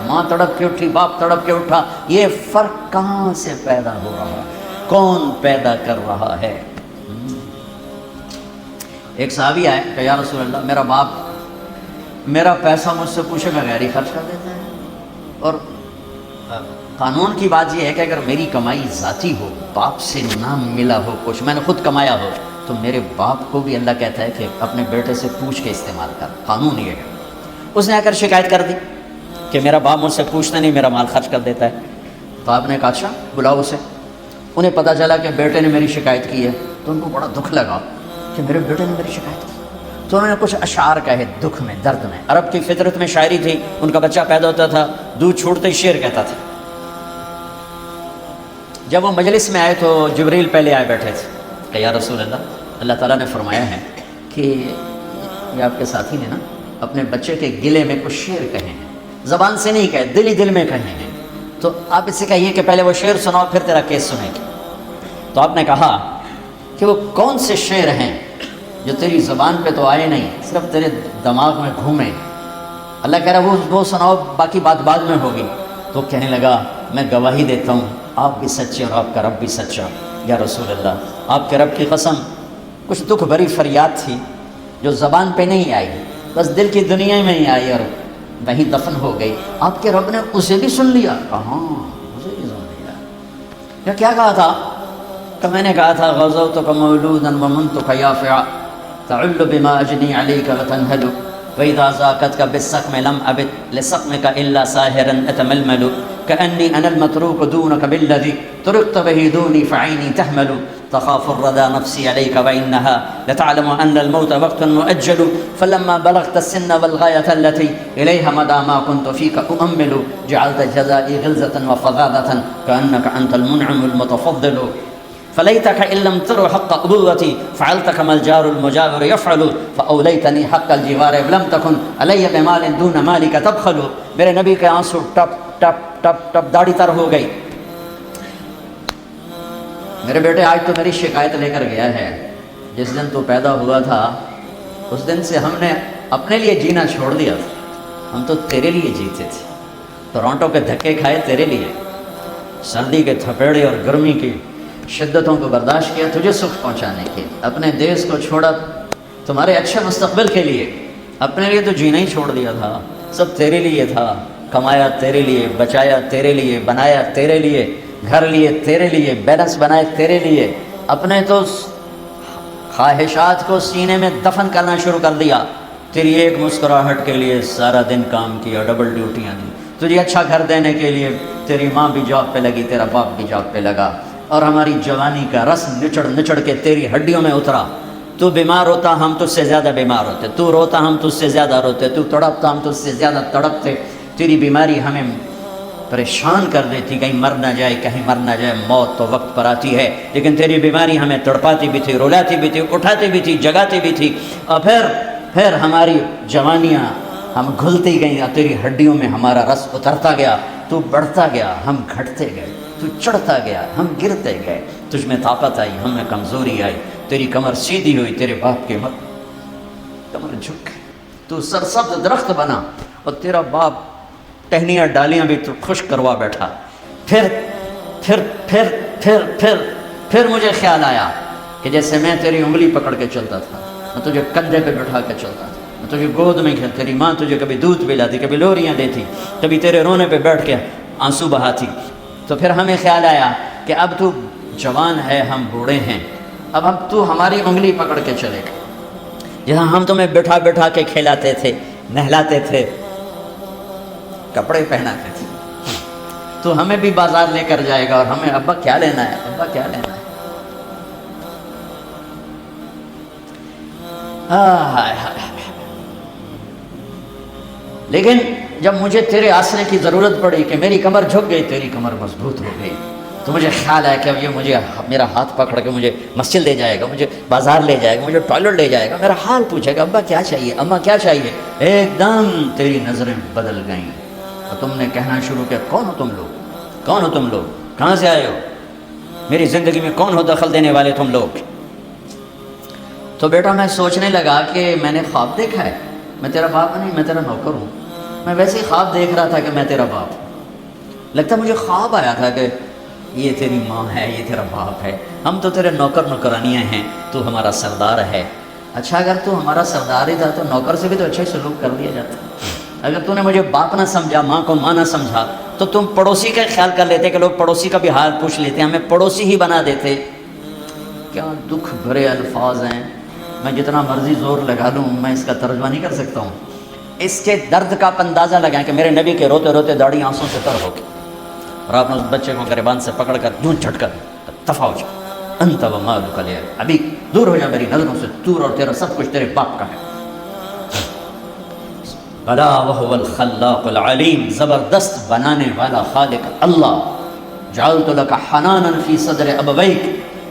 ماں تڑپ کے اٹھی، باپ تڑپ کے اٹھا، یہ فرق کہاں سے پیدا ہو رہا؟ کون پیدا کر رہا ہے؟ ایک صحابی آئے کہ یا رسول اللہ، میرا باپ میرا پیسہ مجھ سے پوچھے بغیر ہی خرچ کر دیتا ہے، اور قانون کی بات یہ ہے کہ اگر میری کمائی ذاتی ہو، باپ سے نام ملا ہو، کچھ میں نے خود کمایا ہو، تو میرے باپ کو بھی اللہ کہتا ہے کہ اپنے بیٹے سے پوچھ کے استعمال کر، قانون یہ ہے۔ اس نے آ کر شکایت کر دی کہ میرا باپ مجھ سے پوچھتا نہیں، میرا مال خرچ کر دیتا ہے۔ تو آپ نے کہا اچھا بلاؤ اسے۔ انہیں پتہ چلا کہ بیٹے نے میری شکایت کی ہے، تو ان کو بڑا دکھ لگا کہ میرے بیٹے نے میری شکایت کی۔ تو انہوں نے کچھ اشعار کہے دکھ میں، درد میں۔ عرب کی فطرت میں شاعری تھی، ان کا بچہ پیدا ہوتا تھا، دودھ چھوڑتے ہی شعر کہتا تھا۔ جب وہ مجلس میں آئے تو جبریل پہلے آئے بیٹھے تھے کہ یا رسول اللہ، اللہ تعالیٰ نے فرمایا ہے کہ یہ آپ کے ساتھی نے نا اپنے بچے کے گلے میں کچھ شعر کہے ہیں، زبان سے نہیں کہے، دل ہی دل میں کہے ہیں، تو آپ اس سے کہیے کہ پہلے وہ شعر سناؤ پھر تیرا کیس سنیں گے۔ تو آپ نے کہا کہ وہ کون سے شعر ہیں جو تیری زبان پہ تو آئے نہیں، صرف تیرے دماغ میں گھومے؟ اللہ کہہ رہا وہ سناؤ، باقی بات بعد میں ہوگی۔ تو کہنے لگا میں گواہی دیتا ہوں آپ بھی سچے اور آپ کا رب بھی سچا، یا رسول اللہ آپ کے رب کی قسم، کچھ دکھ بھری فریاد تھی جو زبان پہ نہیں آئی، بس دل کی دنیا میں ہی آئی اور وہیں دفن ہو گئی، آپ کے رب نے اسے بھی سن لیا۔ کہاں اسے بھی سن لیا؟ کیا کہا تھا کہ میں نے کہا تھا غزوتک مولودا ومنتک یافعا تعل بما اجنی علیک وتنہل وإذا ذاقتك بالسقم لم أبت لسقمك إلا ساهرا أتململ كأني أنا المتروك دونك بالذي تركت به دوني فعيني تهمل تخاف الردى نفسي عليك وإنها لتعلم أن الموت وقت مؤجل فلما بلغت السن والغاية التي إليها مدى ما كنت فيك أؤمل جعلت جزائي غلظة وفظاظة كأنك أنت المنعم المتفضل فليتك إن لم تر حق أبوتي فعلت كما الجار المجاور يفعل فأوليتني حق الجوار لم تكن علي بمال دون مالك تبخل۔ میرے نبی کے آنسو ٹپ ٹپ ٹپ ٹپ داڑھی تر ہو گئی۔ میرے بیٹے آج تو میری شکایت لے کر گیا ہے، جس دن تو پیدا ہوا تھا اس دن سے ہم نے اپنے لیے جینا چھوڑ دیا تھا، ہم تو تیرے لیے جیتے تھے، ٹورانٹو کے دھکے کھائے تیرے لیے، سردی کے تھپیڑے اور گرمی کی شدتوں کو برداشت کیا تجھے سکھ پہنچانے کے، اپنے دیش کو چھوڑا تمہارے اچھے مستقبل کے لیے، اپنے لیے تو جینا ہی چھوڑ دیا تھا، سب تیرے لیے تھا، کمایا تیرے لیے، بچایا تیرے لیے، بنایا تیرے لیے، گھر لیے تیرے لیے، بیلنس بنائے تیرے لیے، اپنے تو خواہشات کو سینے میں دفن کرنا شروع کر دیا، تیری ایک مسکراہٹ کے لیے سارا دن کام کیا، ڈبل ڈیوٹیاں دی، تجھے اچھا گھر دینے کے لیے تیری ماں بھی جاب پہ لگی، تیرا باپ بھی جاب پہ لگا، اور ہماری جوانی کا رس نچڑ نچڑ کے تیری ہڈیوں میں اترا۔ تو بیمار ہوتا ہم تجھ سے زیادہ بیمار ہوتے، تو روتا ہم تجھ سے زیادہ روتے، تو تڑپتا ہم تجھ سے زیادہ تڑپتے، تیری بیماری ہمیں پریشان کر دیتی، کہیں مر نہ جائے، کہیں مر نہ جائے، موت تو وقت پر آتی ہے، لیکن تیری بیماری ہمیں تڑپاتی بھی تھی، رلاتی بھی تھی، اٹھاتی بھی تھی، جگاتی بھی تھی، اور پھر ہماری جوانیاں ہم گھلتی گئیں اور تیری ہڈیوں میں ہمارا رس اترتا گیا، تو بڑھتا گیا، ہم گھٹتے گئے، تو چڑھتا گیا، ہم گرتے گئے، تجھ میں طاقت آئی، ہم میں کمزوری آئی، تیری کمر سیدھی ہوئی، تیرے باپ کے کمر جھک گئی، تو سرسبز درخت بنا، اور تیرا باپ ٹہنیاں ڈالیاں بھی تو خشک کروا بیٹھا۔ پھر مجھے خیال آیا کہ جیسے میں تیری انگلی پکڑ کے چلتا تھا، میں تجھے کندھے پہ بٹھا کے چلتا تھا، میں تجھے گود میں کھیل، تیری ماں تجھے کبھی دودھ پلاتی، کبھی لوریاں دیتی، کبھی تیرے رونے پہ بیٹھ کے آنسو بہاتی۔ تو پھر ہمیں خیال آیا کہ اب تو جوان ہے، ہم بوڑھے ہیں، اب تو ہماری انگلی پکڑ کے چلے گا، جہاں ہم تمہیں بٹھا بٹھا کے کھلاتے تھے، نہلاتے تھے، کپڑے پہناتے تھے، تو ہمیں بھی بازار لے کر جائے گا، اور ہمیں ابا کیا لینا ہے، ابا کیا لینا ہے۔ لیکن جب مجھے تیرے آسرے کی ضرورت پڑی کہ میری کمر جھک گئی، تیری کمر مضبوط ہو گئی، تو مجھے خیال آیا کہ اب یہ مجھے میرا ہاتھ پکڑ کے مجھے مسجد لے جائے گا، مجھے بازار لے جائے گا، مجھے ٹوائلٹ لے جائے گا، میرا حال پوچھے گا، ابا کیا چاہیے، اماں کیا چاہیے۔ ایک دم تیری نظریں بدل گئیں اور تم نے کہنا شروع کیا، کون ہو تم لوگ، کون ہو تم لوگ، کہاں سے آئے ہو، میری زندگی میں کون ہو دخل دینے والے تم لوگ۔ تو بیٹا میں سوچنے لگا کہ میں نے خواب دیکھا ہے، میں تیرا باپ نہیں، میں تیرا نوکر ہوں، میں ویسے ہی خواب دیکھ رہا تھا کہ میں تیرا باپ ہوں. لگتا مجھے خواب آیا تھا کہ یہ تیری ماں ہے، یہ تیرا باپ ہے، ہم تو تیرے نوکر نوکرانیاں ہیں، تو ہمارا سردار ہے. اچھا اگر تو ہمارا سردار ہی تھا تو نوکر سے بھی تو اچھے سلوک کر لیا جاتا. اگر تو نے مجھے باپ نہ سمجھا، ماں کو ماں نہ سمجھا، تو تم پڑوسی کا خیال کر لیتے کہ لوگ پڑوسی کا بھی حال پوچھ لیتے، ہمیں پڑوسی ہی بنا دیتے. کیا دکھ بھرے الفاظ ہیں. میں جتنا مرضی زور لگا لوں میں اس کا ترجمہ نہیں کر سکتا ہوں. اس کے درد کا اندازہ لگائیں کہ میرے نبی کے روتے روتے داڑھی آنسوں سے تر ہو گئی، اور آپ نے اس بچے کو گریبان سے پکڑ کر یوں جھٹکا دیا، دفع ہو جا انت و مالک لے، ابھی دور ہو جا میری نظروں سے، دور، اور تیرا سب کچھ تیرے باپ کا ہے. بلا وهو الخلاق العلیم، زبردست بنانے والا خالق اللہ. جعلت لك حنانا فی صدر ابویک،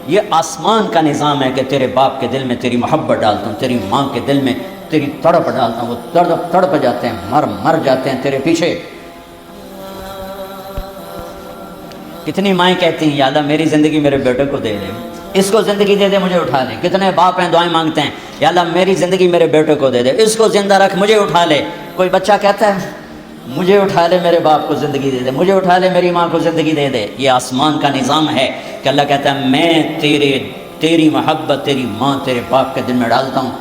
یہ آسمان کا نظام ہے کہ تیرے باپ کے دل میں تیری محبت ڈالتا ہوں، تیری ماں کے دل میں تیری تڑپ ڈالتا ہوں. وہ تڑپ جاتے ہیں، مر جاتے ہیں تیرے پیچھے. کتنی مائیں کہتی ہیں یا اللہ میری زندگی میرے بیٹے کو دے دے، اس کو زندگی دے دے، مجھے اٹھا لے. کتنے باپ ہیں دعائیں مانگتے ہیں یا اللہ میری زندگی میرے بیٹے کو دے دے، اس کو زندہ رکھ، مجھے اٹھا لے. کوئی بچہ کہتا ہے مجھے اٹھا لے میرے باپ کو زندگی دے دے، مجھے اٹھا لے میری ماں کو زندگی دے دے. یہ آسمان کا نظام ہے کہ اللہ کہتا ہے میں تیری محبت تیری ماں تیرے باپ کے دل میں ڈالتا ہوں.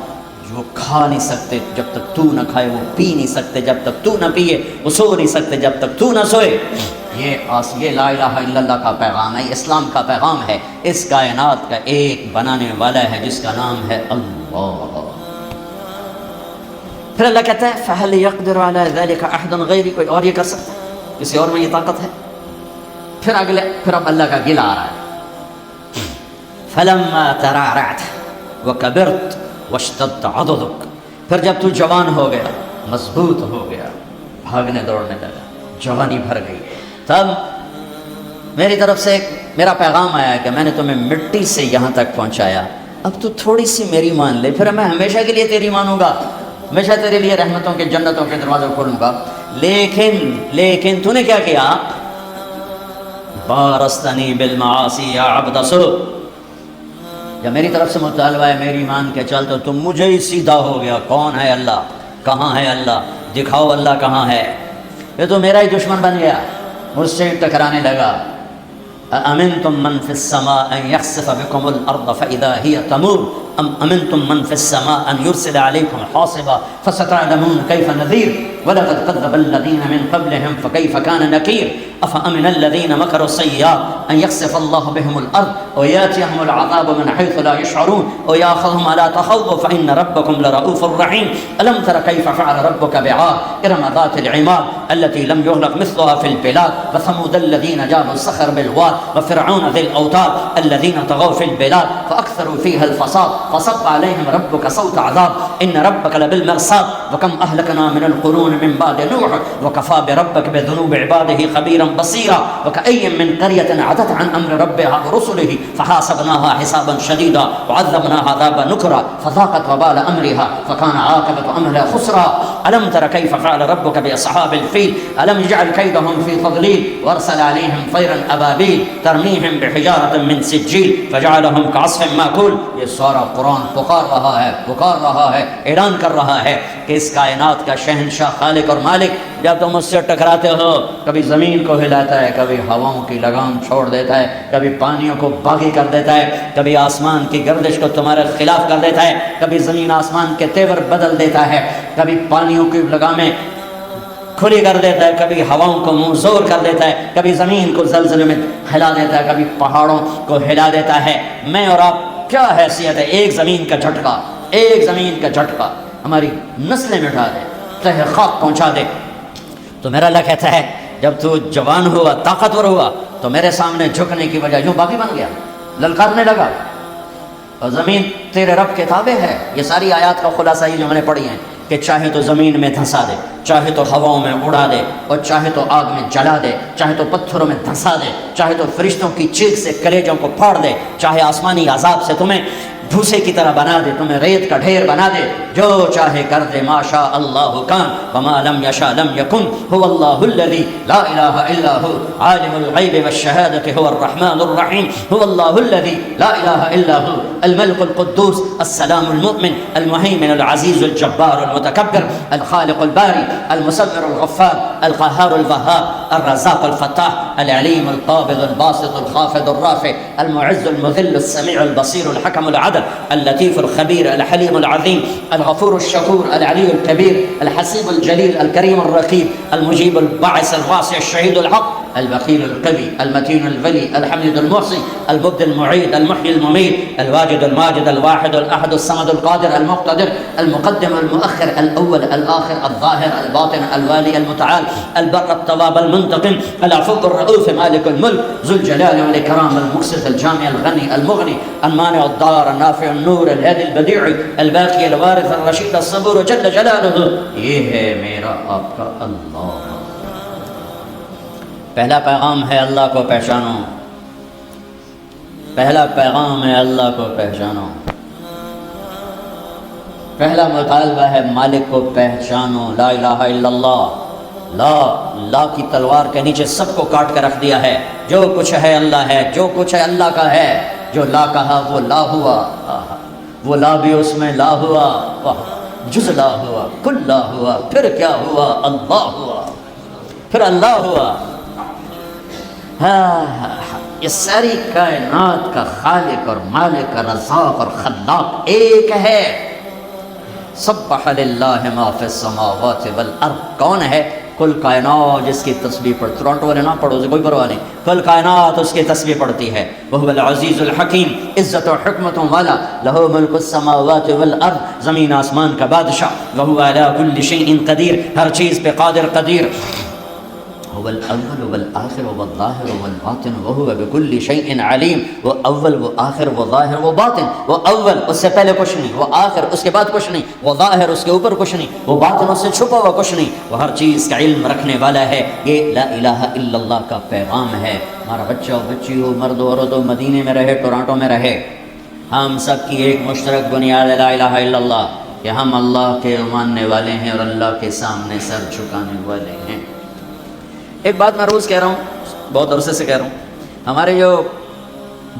جو کھا نہیں سکتے جب تک تو نہ کھائے، وہ پی نہیں سکتے جب تک تو نہ پیے، وہ سو نہیں سکتے جب تک تو نہ سوئے. یہ لا الہ الا اللہ کا پیغام ہے، اسلام کا پیغام ہے. اس کائنات کا ایک بنانے والا ہے جس کا نام ہے اللہ. پھر اللہ کہتا ہے فَهَلْ يَقْدِرُ عَلَى ذَلِكَ أَحَدٌ غَيْرِي، کوئی اور یہ کر سکتا ہے؟ کسی اور میں یہ طاقت ہے؟ پھر اب اللہ کا گلہ آ رہا ہے. فَلَمَّا تَرَعْرَعْتَ وَكَبِرْتَ وَاشْتَدَّ عَضُدُكَ، پھر جب تو جوان ہو گیا، مضبوط ہو گیا، بھاگنے دوڑنے لگا، جوانی بھر گئی، تب میری طرف سے میرا پیغام آیا کہ میں نے تمہیں مٹی سے یہاں تک پہنچایا، اب تو تھوڑی سی میری مان لے، پھر میں ہمیشہ کے لیے تیری مانوں گا، ہمیشہ تیرے لیے رحمتوں کے جنتوں کے دروازے کھولوں گا. لیکن تو نے کیا کیا؟ بارستنی بالمعاصی یا عبد سوء، جب میری طرف سے مطالبہ ہے میری مان کے چل تو تم مجھے ہی سیدھا ہو گیا. کون ہے اللہ؟ کہاں ہے اللہ؟ دکھاؤ اللہ کہاں ہے. یہ تو میرا ہی دشمن بن گیا، مجھ سے ٹکرانے لگا. أأمنتم من في السماء أن يخسف بكم الأرض فإذا هي تمور أم أمنتم من في السماء أن يرسل عليكم حاصبا فستعلمون كيف نذير ولقد كذب الذين من قبلهم فكيف كان نكير. أفأمن الذين مكروا السيئات أن يخسف الله بهم الأرض ويأتيهم العذاب من حيث لا يشعرون ويأخذهم على تخوف فإن ربكم لرؤوف رحيم. ألم تر كيف فعل ربك بعاد إرم ذات العماد التي لم يخلق مثلها في البلاد وثمود الذين جابوا الصخر بالواد وفرعون ذي الأوتاد الذين طغوا في البلاد فأكثروا فيها الفساد فصب عليهم ربك صوت عذاب إن ربك لبالمرصاد وكم أهلكنا من القرون من بعد نوح وكفى بربك بذنوب عباده خبيرا بصيرا وكأي من قرية عتت عن أمر ربها ورسله فحاسبناها حسابا شديدا وعذبناها عذابا نكرا فذاقت وبال أمرها فكان عاقبة أمرها خسرا. ألم تر كيف فعل ربك بأصحاب الفيل ألم يجعل كيدهم في تضليل وأرسل عليهم طيرا أبابيل ترميهم بحجارة من سجيل فجعلهم كعصف مأكول. یہ سارا قرآن پکار رہا ہے اعلان کر رہا ہے کہ اس کائنات کا شہنشاہ خالق اور مالک جب تم اس سے ٹکراتے ہو کبھی زمین کو ہلاتا ہے، کبھی ہواؤں کی لگام چھوڑ دیتا ہے، کبھی پانیوں کو باغی کر دیتا ہے، کبھی آسمان کی گردش کو تمہارے خلاف کر دیتا ہے، کبھی زمین آسمان کے تیور بدل دیتا ہے، کبھی پانیوں کی لگامیں کھلی کر دیتا ہے، کبھی ہواؤں کو منہ زور کر دیتا ہے، کبھی زمین کو زلزلے میں ہلا دیتا ہے، کبھی پہاڑوں کو ہلا دیتا ہے. میں اور آپ کیا حیثیت ہے؟ ایک زمین کا جھٹکا ہماری نسلیں مٹا دے، تہ خاک پہنچا دے. تو میرا اللہ کہتا ہے جب تو جوان ہوا، طاقتور ہوا، تو میرے سامنے جھکنے کی وجہ یوں باقی بن گیا، للکارنے لگا. اور زمین تیرے رب کے تابع ہے. یہ ساری آیات کا خلاصہ یہ جو ہم نے پڑھی ہیں کہ چاہے تو زمین میں دھنسا دے، چاہے تو ہواؤں میں اڑا دے، اور چاہے تو آگ میں جلا دے، چاہے تو پتھروں میں دھنسا دے، چاہے تو فرشتوں کی چیخ سے کلیجوں کو پھاڑ دے، چاہے آسمانی عذاب سے تمہیں بھوسے کی طرح بنا دے، تمہیں ریت کا ڈھیر بنا دے، جو چاہے کر دے. ما شاء اللہ کان وما لم یشاء لم یکن هو اللہ الذی لا الہ الا هو عالم الغیب والشہادۃ هو الرحمن الرحیم هو اللہ الذی لا الہ الا هو الملك القدوس السلام المؤمن المهيمن العزيز الجبار المتكبر الخالق الباري المصور الغفار القهار الوهاب الرزاق الفتاح العليم القابض الباسط الخافض الرافع المعز المذل السميع البصير الحكم العدل اللطيف الخبير الحليم العظيم الغفور الشكور العلي الكبير الحسيب الجليل الكريم الرقيب المجيب الباعث الواسع الشهيد الحق البخيل القوي المتين الولي الحميد المحصي المبدي المعيد المحيي المميت الواجد الماجد الواحد الأحد الصمد القادر المقتدر المقدم المؤخر الأول الآخر الظاهر الباطن الوالي المتعال البر التواب المنتقم العفو الرؤوف مالك الملك ذو الجلال والإكرام المقسط الجامع الغني المغني المانع الضار النافع النور الهادي البديع الباقي الوارث الرشيد الصبور جل جلاله. یہ ہے میرا آپ کا اللہ. پہلا پیغام ہے اللہ کو پہچانو. پہلا پیغام ہے اللہ کو پہچانو. پہلا مطالبہ ہے مالک کو پہچانو. لا الہ الا اللہ. لا کی تلوار کے نیچے سب کو کاٹ کے رکھ دیا ہے. جو کچھ ہے اللہ ہے, جو کچھ ہے اللہ کا ہے. جو لا کہا وہ لا ہوا, وہ لا بھی اس میں لا ہوا, جز لا ہوا, کل لا ہوا, پھر کیا ہوا, اللہ ہوا, پھر اللہ ہوا. یہ ساری کائنات کا خالق اور مالک اور رزاق اور خلاق ایک ہے. سبح للہ ما فی السماوات والارض. کون ہے؟ کل کائنات جس کی تسبیح پڑھ. ٹورانٹو والے نہ پڑھو, اسے کوئی پرواہ نہیں. کل کائنات اس کی تسبیح پڑھتی ہے. وہو العزیز الحکیم, عزت و حکمتوں والا. لہو ملک السماوات والارض, زمین آسمان کا بادشاہ. وہو علی کل شیء قدیر, ہر چیز پہ قادر قدیر. هو الاول والآخر والظاہر والباطن وهو بكل شيء علیم. وہ اول, وہ آخر, وہ ظاہر, وہ باطن. وہ اول اس سے پہلے کچھ نہیں, وہ آخر اس کے بعد کچھ نہیں, وہ ظاہر اس کے اوپر کچھ نہیں, وہ باطن اس سے چھپا ہوا کچھ نہیں. وہ ہر چیز کا علم رکھنے والا ہے. یہ لا الہ الا اللہ کا پیغام ہے. ہمارا بچہ ہو, بچی ہو, مرد ہو, عورت ہو, مدینے میں رہے, ٹورانٹو میں رہے, ہم سب کی ایک مشترک بنیاد ہے لا الہ الا اللہ, کہ ہم اللہ کے ماننے والے ہیں اور اللہ کے سامنے سر جھکانے والے ہیں. ایک بات میں روز کہہ رہا ہوں, بہت عرصے سے کہہ رہا ہوں, ہمارے جو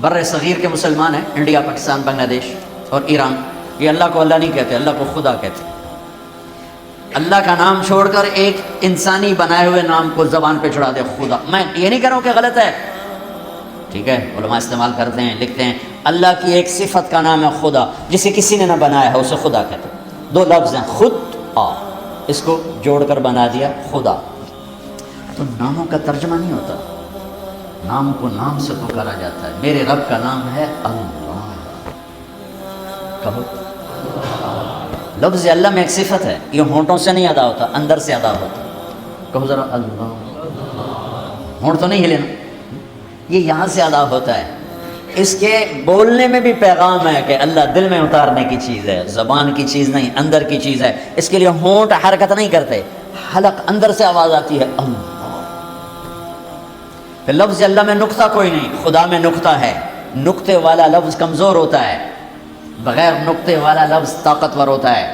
بر صغیر کے مسلمان ہیں, انڈیا, پاکستان, بنگلہ دیش اور ایران, یہ اللہ کو اللہ نہیں کہتے, اللہ کو خدا کہتے. اللہ کا نام چھوڑ کر ایک انسانی بنائے ہوئے نام کو زبان پہ چڑھا دے, خدا. میں یہ نہیں کہہ رہا ہوں کہ غلط ہے, ٹھیک ہے, علماء استعمال کرتے ہیں, لکھتے ہیں. اللہ کی ایک صفت کا نام ہے خدا, جسے کسی نے نہ بنایا ہے, اسے خدا کہتے. دو لفظ ہیں, خود آ, اس کو جوڑ کر بنا دیا خدا. تو ناموں کا ترجمہ نہیں ہوتا, نام کو نام سے پکارا جاتا ہے. میرے رب کا نام ہے اللہ. کہو لفظ اللہ میں ایک صفت ہے, یہ ہونٹوں سے نہیں ادا ہوتا, اندر سے ادا ہوتا. کہو ذرا اللہ. ہونٹ تو نہیں ہلے نا, یہ یہاں سے ادا ہوتا ہے. اس کے بولنے میں بھی پیغام ہے کہ اللہ دل میں اتارنے کی چیز ہے, زبان کی چیز نہیں, اندر کی چیز ہے. اس کے لیے ہونٹ حرکت نہیں کرتے, حلق اندر سے آواز آتی ہے اللہ. پھر لفظ اللہ میں نقطہ کوئی نہیں, خدا میں نقطہ ہے. نقطے والا لفظ کمزور ہوتا ہے, بغیر نقطے والا لفظ طاقتور ہوتا ہے.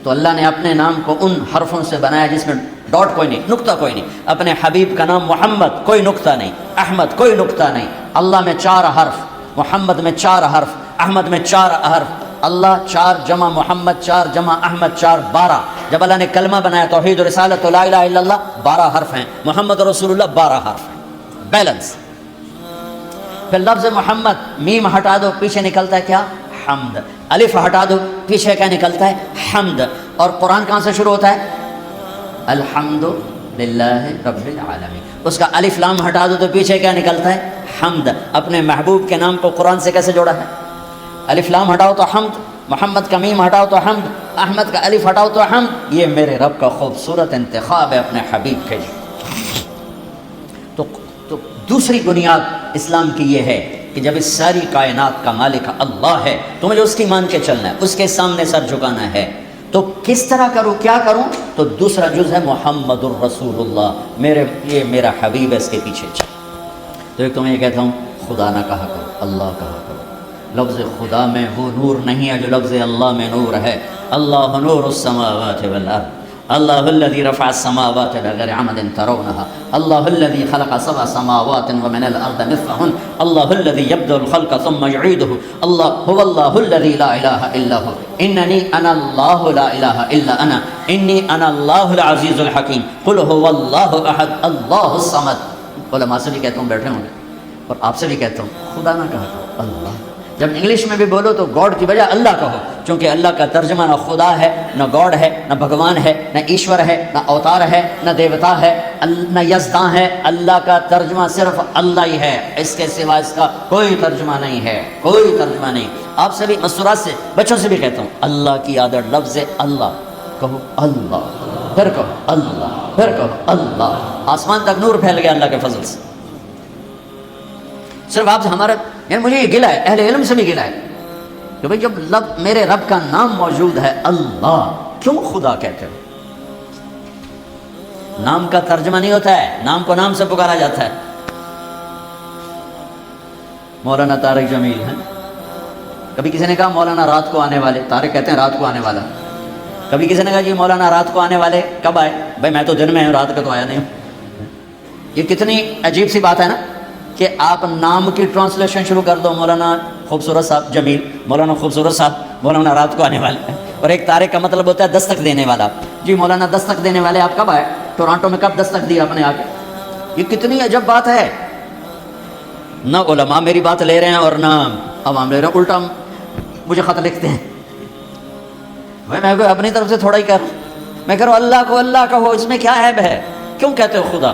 تو اللہ نے اپنے نام کو ان حرفوں سے بنایا جس میں ڈاٹ کوئی نہیں, نقطہ کوئی نہیں. اپنے حبیب کا نام محمد, کوئی نقطہ نہیں. احمد, کوئی نقطہ نہیں. اللہ میں 4 حرف, محمد میں 4 حرف, احمد میں 4 حرف. اللہ 4 جمع محمد 4 جمع احمد 4 12. جب اللہ نے کلمہ بنایا توحید و رسالت لا الہ الا اللہ, 12 حرف ہیں. محمد رسول اللہ 12 حرف ہیں, بیلنس. پھر لفظ محمد, میم ہٹا دو, پیچھے نکلتا ہے کیا؟ حمد. الف ہٹا دو, پیچھے کیا نکلتا ہے؟ حمد. اور قرآن کہاں سے شروع ہوتا ہے؟ الحمد للہ رب العالمین. اس کا الف لام ہٹا دو تو پیچھے کیا نکلتا ہے؟ حمد. اپنے محبوب کے نام کو قرآن سے کیسے جوڑا ہے؟ الف لام ہٹاؤ تو حمد, محمد کا میم ہٹاؤ تو حمد, احمد کا الف ہٹاؤ تو حمد. یہ میرے رب کا خوبصورت انتخاب ہے اپنے حبیب کے لیے. تو دوسری بنیاد اسلام کی یہ ہے کہ جب اس ساری کائنات کا مالک اللہ ہے تو مجھے اس کی مان کے چلنا ہے, اس کے سامنے سر جھکانا ہے. تو کس طرح کروں, کیا کروں؟ تو دوسرا جز ہے محمد الرسول اللہ, یہ میرا حبیب ہے, اس کے پیچھے چل. تو ایک تو میں یہ کہتا ہوں خدا نہ کہا کرو, اللہ کہا کرو. لفظ خدا میں وہ نور نہیں ہے جو لفظ اللہ میں نور ہے. اللہ نور السماوات والارض, اللہ الذی رفع السماوات بغیر عمد ترونها اللہ الذی خلق سبع سماوات ومن الارض مثلهن اللہ الذی یبدأ الخلق ثم یعیده اللہ هو اللہ الذی لا الہ الا هو اننی انا اللہ لا الہ الا انا انی انا اللہ العزیز الحکیم قل هو اللہ احد اللہ الصمد. علماء سے بھی کہتا ہوں بیٹھے ہوں گے اور آپ سے بھی کہتا ہوں خدا نہ کہا کرو اللہ. جب انگلش میں بھی بولو تو گاڈ کی بجائے اللہ کہو، چونکہ اللہ کا ترجمہ نہ خدا ہے، نہ گاڈ ہے، نہ بھگوان ہے، نہ ایشور ہے، نہ اوتار ہے، نہ دیوتا ہے، نہ یزداں ہے. اللہ کا ترجمہ صرف اللہ ہی ہے، اس کے سوا اس کا کوئی ترجمہ نہیں ہے، کوئی ترجمہ نہیں. آپ سے بھی مستورات سے بچوں سے بھی کہتا ہوں اللہ کی عادت لفظ اللہ کہو اللہ، پھر کہو اللہ، پھر کہو اللہ. آسمان تک نور پھیل گیا اللہ کے فضل سے. صرف آپ سے ہمارا یعنی مجھے یہ گلا ہے، اہل علم سے بھی گلا ہے کہ بھئی جب میرے رب کا نام موجود ہے اللہ، کیوں خدا کہتے ہو؟ نام کا ترجمہ نہیں ہوتا ہے، نام کو نام سے پکارا جاتا ہے. مولانا طارق جمیل ہیں، کبھی کسی نے کہا مولانا رات کو آنے والے، طارق کہتے ہیں رات کو آنے والا. کبھی کسی نے کہا جی مولانا رات کو آنے والے کب آئے؟ بھائی میں تو دن میں ہوں، رات کا تو آیا نہیں ہوں. یہ کتنی عجیب سی بات ہے نا کہ آپ نام کی ٹرانسلیشن شروع کر دو، مولانا خوبصورت صاحب جمیل، مولانا خوبصورت صاحب، مولانا رات کو آنے والے. اور ایک طارق کا مطلب ہوتا ہے دستک دینے والا. جی مولانا دستک دینے والے آپ کب آئے؟ ٹورانٹو میں کب دستک دی آپ نے آ کے؟ یہ کتنی عجب بات ہے. نہ علماء میری بات لے رہے ہیں اور نہ عوام لے رہے ہیں، الٹا مجھے خط لکھتے ہیں. میں کوئی اپنی طرف سے تھوڑا ہی کر، میں کہہ رہا ہوں اللہ کو اللہ کہو، اس میں کیا عیب ہے؟ کیوں کہتے ہو خدا؟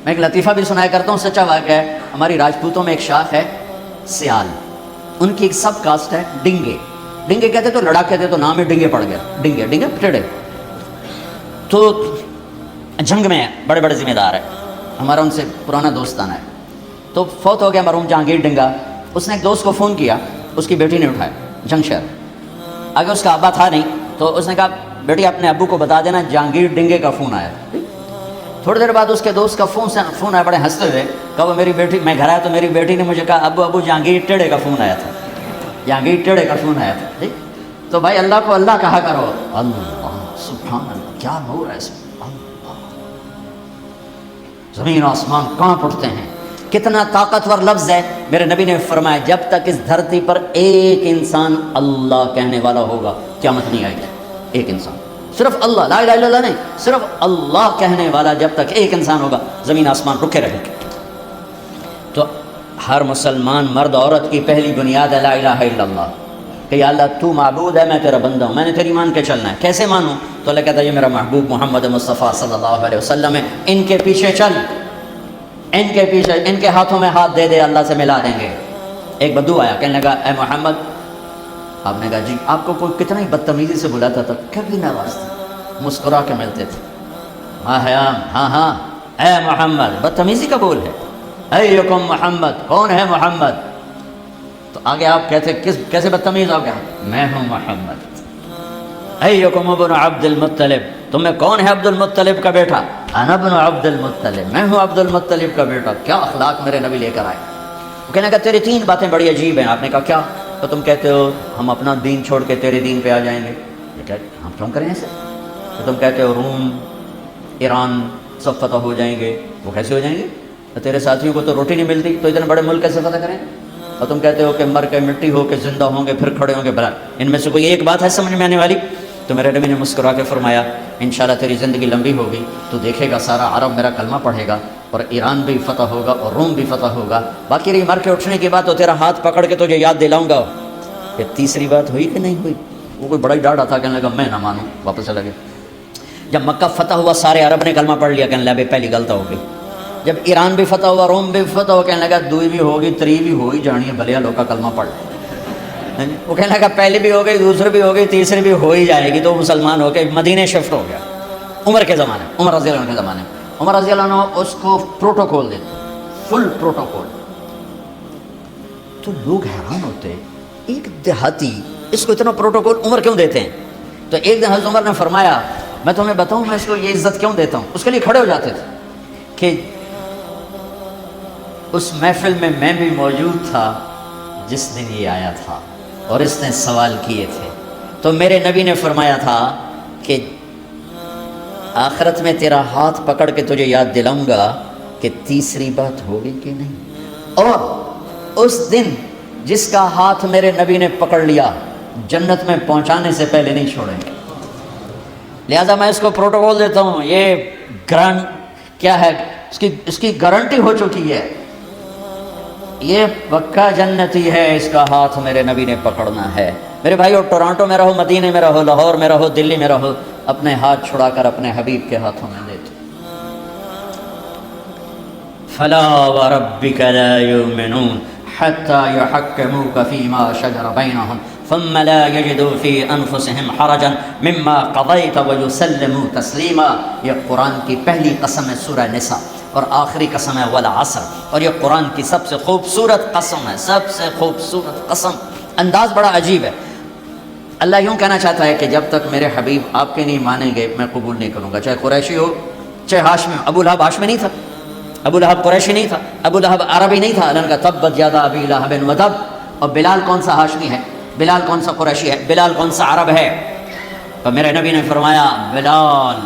میں ایک لطیفہ بھی سنایا کرتا ہوں، سچا واقعہ ہے. ہماری راجپوتوں میں ایک شاخ ہے سیال، ان کی ایک سب کاسٹ ہے ڈنگے. ڈنگے کہتے تو لڑاکے تھے تو نام ہی ڈنگے پڑ گیا، ڈنگے ڈنگے پٹڑے. تو جنگ میں بڑے بڑے ذمہ دار ہے، ہمارا ان سے پرانا دوستانہ ہے. تو فوت ہو گیا مرحوم جہانگیر ڈنگا. اس نے ایک دوست کو فون کیا، اس کی بیٹی نے اٹھایا، جنگ شہر. آگے اس کا ابا تھا نہیں، تو اس نے کہا بیٹی اپنے ابو کو بتا دینا جہانگیر ڈنگے کا فون آیا. تھوڑی دیر بعد اس کے دوست کا فون آیا، بڑے ہنستے ہوئے. کہا وہ میری بیٹی، میں گھر آیا تو میری بیٹی نے مجھے کہا ابو جہانگیر ٹیڑے کا فون آیا تھا، جہانگیر ٹیڑے کا فون آیا تھا. تو بھائی اللہ کو اللہ کہا کرو. اللہ سبحان اللہ، کیا نور ہے اس میں. اللہ، زمین آسمان کانپ اٹھتے ہیں. کتنا طاقتور لفظ ہے. میرے نبی نے فرمایا جب تک اس دھرتی پر ایک انسان اللہ کہنے والا ہوگا قیامت نہیں آئے گی. ایک انسان، صرف اللہ، لا الہ الا اللہ نہیں، صرف اللہ کہنے والا جب تک ایک انسان ہوگا زمین آسمان رکے رہیں گے. تو ہر مسلمان مرد عورت کی پہلی بنیاد ہے لا الہ الا اللہ، کہ یا اللہ تو معبود ہے، میں تیرا بندہ ہوں، میں نے تیری مان کے چلنا ہے. کیسے مانوں؟ تو اللہ کہتا ہے یہ میرا محبوب محمد مصطفیٰ صلی اللہ علیہ وسلم ہے، ان کے پیچھے چل، ان کے پیچھے، ان کے ہاتھوں میں ہاتھ دے دے، اللہ سے ملا دیں گے. ایک بدو آیا، کہنے لگا اے محمد. آپ نے کہا جی آپ کو کوئی کتنا ہی بدتمیزی سے بلاتا تھا، کبھی نہ واسطہ، مسکرا کے ملتے تھے. ہاں ہاں اے محمد، بدتمیزی کا بول ہے. ایکم محمد، کون ہے محمد؟ تو آگے آپ کہتے کیسے بدتمیز ہو گیا؟ میں ہوں محمد. ایکم ابن عبد المطلب، تم میں کون ہے عبد المطلب کا بیٹا؟ انا ابن عبد المطلب، میں ہوں عبد المطلب کا بیٹا. کیا اخلاق میرے نبی لے کر آئے. وہ کہنے کا تیری تین باتیں بڑی عجیب ہیں. آپ نے کہا کیا؟ تو تم کہتے ہو ہم اپنا دین چھوڑ کے تیرے دین پہ آ جائیں گے. ہم کیوں کریں ایسے؟ تو تم کہتے ہو روم ایران سب فتح ہو جائیں گے. وہ کیسے ہو جائیں گے؟ تو تیرے ساتھیوں کو تو روٹی نہیں ملتی، تو اتنے بڑے ملک کیسے فتح کریں؟ اور تم کہتے ہو کہ مر کے مٹی ہو کے زندہ ہوں گے پھر کھڑے ہوں گے. بلا ان میں سے کوئی ایک بات ہے سمجھ میں آنے والی؟ تو میرے نبی نے مسکرا کے فرمایا انشاءاللہ تیری زندگی لمبی ہوگی تو دیکھے گا سارا عرب میرا کلمہ پڑھے گا اور ایران بھی فتح ہوگا اور روم بھی فتح ہوگا. باقی رہی مر کے اٹھنے کی بات تو تیرا ہاتھ پکڑ کے تجھے یاد دلاؤں گا. یہ تیسری بات ہوئی کہ نہیں ہوئی؟ وہ کوئی بڑا ہی ڈاڑا تھا، کہنے لگا میں نہ مانوں، واپس چلا گیا. جب مکہ فتح ہوا سارے عرب نے کلمہ پڑھ لیا، کہنے لگا پہلی غلط ہو گئی. جب ایران بھی فتح ہوا، روم بھی فتح ہوا، کہنے لگا دوئی بھی ہوگی تری بھی ہوگی جانیے بھلیا لوگ کا کلمہ پڑھ. وہ کہنے لگا پہلی بھی ہو گئی، دوسری بھی ہو گئی، تیسری بھی ہو ہی جائے گی. تو مسلمان ہو کے مدینے شفٹ ہو گیا. عمر کے زمانے، عمر رضی اللہ عنہ کے زمانے، عمر رضی اللہ عنہ اس کو پروٹوکول دیتے، فل پروٹوکول. تو لوگ حیران ہوتے ایک دیہاتی اس کو اتنا پروٹوکول عمر کیوں دیتے ہیں؟ تو ایک دن حضرت عمر نے فرمایا میں تمہیں بتاؤں میں اس کو یہ عزت کیوں دیتا ہوں. اس کے لیے کھڑے ہو جاتے تھے کہ اس محفل میں میں بھی موجود تھا جس دن یہ آیا تھا اور اس نے سوال کیے تھے. تو میرے نبی نے فرمایا تھا کہ آخرت میں تیرا ہاتھ پکڑ کے تجھے یاد دلاؤں گا کہ تیسری بات ہوگی کہ نہیں. اور اس دن جس کا ہاتھ میرے نبی نے پکڑ لیا جنت میں پہنچانے سے پہلے نہیں چھوڑیں گے. لہذا میں اس کو پروٹوکول دیتا ہوں، یہ کیا ہے، اس کی گارنٹی ہو چکی ہے، یہ پکا جنتی ہے، اس کا ہاتھ میرے نبی نے پکڑنا ہے. میرے بھائیو، ٹورانٹو میں رہو، مدینے میں رہو، لاہور میں رہو، دلی میں رہو، اپنے ہاتھ چھڑا کر اپنے حبیب کے ہاتھوں میں دے دو. فلا وربک لا یؤمنون حتی یحکموک فیما شجر بینہم ثم لا یجدوا فی انفسہم حرجا مما قضیت ویسلموا تسلیما. یہ قرآن کی پہلی قسم ہے سورہ نساء، اور آخری قسم ہے والعصر، اور یہ قرآن کی سب سے خوبصورت قسم ہے، سب سے خوبصورت قسم. انداز بڑا عجیب ہے. اللہ یوں کہنا چاہتا ہے کہ جب تک میرے حبیب آپ کے نہیں مانیں گے میں قبول نہیں کروں گا، چاہے قریشی ہو چاہے ہاشمی ہو. ابو لہب ہاشمی نہیں تھا، ابو لہب قریشی نہیں تھا، ابو لہب عربی نہیں تھا. اللہ کا تبت یدا ابی لہب وتب. اور بلال کون سا ہاشمی ہے، بلال کون سا قریشی ہے، بلال کون سا عرب ہے؟ تو میرے نبی نے فرمایا بلال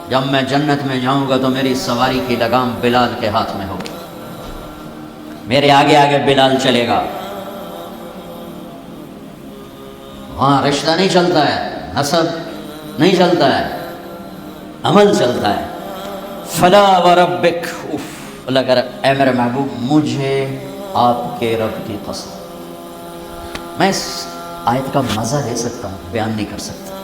جب میں جنت میں جاؤں گا تو میری سواری کی لگام بلال کے ہاتھ میں ہوگی، میرے آگے آگے بلال چلے گا. وہاں رشتہ نہیں چلتا ہے، نسب نہیں چلتا ہے، عمل چلتا ہے. فلا وربک، اللہ کہہ رہا اے میرے محبوب مجھے آپ کے رب کی قسم. میں اس آیت کا مزہ لے سکتا ہوں، بیان نہیں کر سکتا.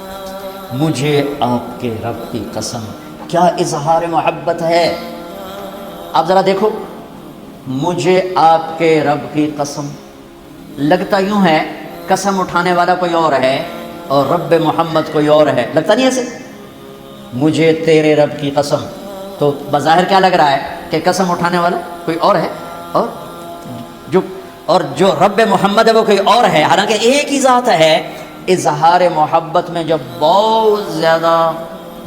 مجھے آپ کے رب کی قسم، کیا اظہار محبت ہے. آپ ذرا دیکھو، مجھے آپ کے رب کی قسم، لگتا یوں ہے قسم اٹھانے والا کوئی اور ہے اور رب محمد کوئی اور ہے، لگتا نہیں ایسے؟ مجھے تیرے رب کی قسم، تو بظاہر کیا لگ رہا ہے کہ قسم اٹھانے والا کوئی اور ہے، اور جو رب محمد ہے وہ کوئی اور ہے، حالانکہ ایک ہی ذات ہے. اظہار محبت میں جب بہت زیادہ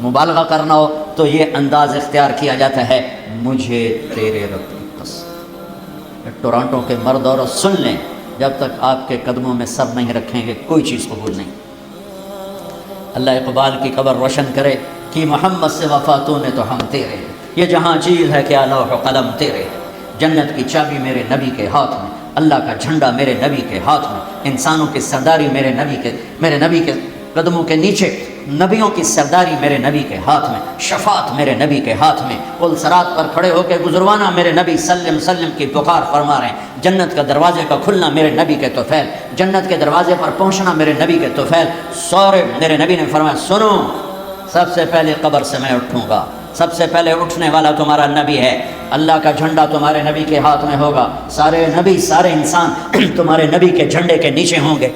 مبالغہ کرنا ہو تو یہ انداز اختیار کیا جاتا ہے، مجھے تیرے رب کی قسم. ٹورانٹو کے مرد اور سن لیں، جب تک آپ کے قدموں میں سر نہیں رکھیں گے کوئی چیز قبول نہیں. اللہ اقبال کی قبر روشن کرے کہ محمد سے وفاتوں نے تو ہم تیرے، یہ جہاں چیز ہے کیا لوح و قلم تیرے. جنت کی چابی میرے نبی کے ہاتھ میں، اللہ کا جھنڈا میرے نبی کے ہاتھ میں، انسانوں کی سرداری میرے نبی کے قدموں کے نیچے، نبیوں کی سرداری میرے نبی کے ہاتھ میں، شفاعت میرے نبی کے ہاتھ میں. پل صراط پر کھڑے ہو کے گزروانا میرے نبی سلم سلم کی پکار فرما رہے ہیں. جنت کا دروازے کا کھلنا میرے نبی کے طفیل، جنت کے دروازے پر پہنچنا میرے نبی کے طفیل. سورے میرے نبی نے فرمایا سنو، سب سے پہلے قبر سے میں اٹھوں گا، سب سے پہلے اٹھنے والا تمہارا نبی ہے. اللہ کا جھنڈا تمہارے نبی کے ہاتھ میں ہوگا، سارے نبی سارے انسان تمہارے نبی کے جھنڈے کے نیچے ہوں گے.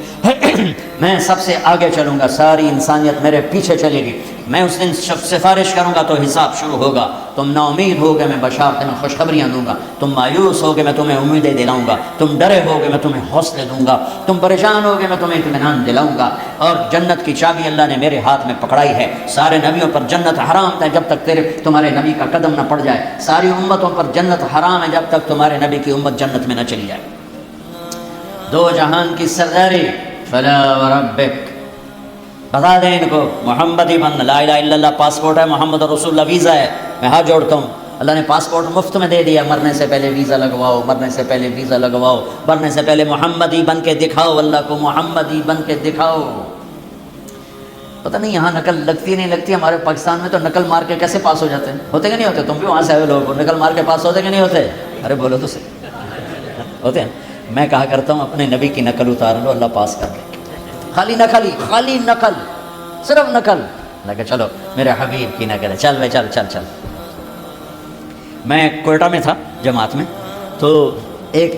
میں سب سے آگے چلوں گا، ساری انسانیت میرے پیچھے چلے گی. میں اس دن سفارش کروں گا تو حساب شروع ہوگا. تم نا امید ہوگے میں بشارت میں خوشخبریاں دوں گا، تم مایوس ہوگے میں تمہیں امیدیں دلاؤں گا، تم ڈرے ہوگے میں تمہیں حوصلے دوں گا، تم پریشان ہوگے میں تمہیں اطمینان دلاؤں گا. اور جنت کی چابی اللہ نے میرے ہاتھ میں پکڑائی ہے. سارے نبیوں پر جنت حرام ہے جب تک تمہارے نبی کا قدم نہ پڑ جائے. ساری امتوں پر جنت حرام ہے جب تک تمہارے نبی کی امت جنت میں نہ چلی جائے. دو جہان کی سرداری، فلا وربک. بتا دیں ان کو محمدی بن، لا الہ الا اللہ پاسپورٹ ہے، محمد رسول اللہ ویزا ہے. میں ہاتھ جوڑتا ہوں، اللہ نے پاسپورٹ مفت میں دے دیا. مرنے سے پہلے ویزا لگواؤ، مرنے سے پہلے ویزا لگواؤ، مرنے سے پہلے محمدی بن کے دکھاؤ، اللہ کو محمدی بن کے دکھاؤ. پتہ نہیں یہاں نقل لگتی نہیں لگتی. ہمارے پاکستان میں تو نقل مار کے کیسے پاس ہو جاتے ہیں، ہوتے کہ نہیں ہوتے؟ تم بھی وہاں سے آئے لوگ، نقل مار کے پاس ہوتے کہ نہیں ہوتے؟ ارے بولو تو صحیح، ہوتے ہیں. میں کہا کرتا ہوں اپنے نبی کی نقل اتار لو، اللہ پاس کر دے. خالی نقل، صرف نقل. لگے چلو میرے حبیب کی نقل ہے، چل بھائی چل چل چل. میں کوئٹہ میں تھا جماعت میں، تو ایک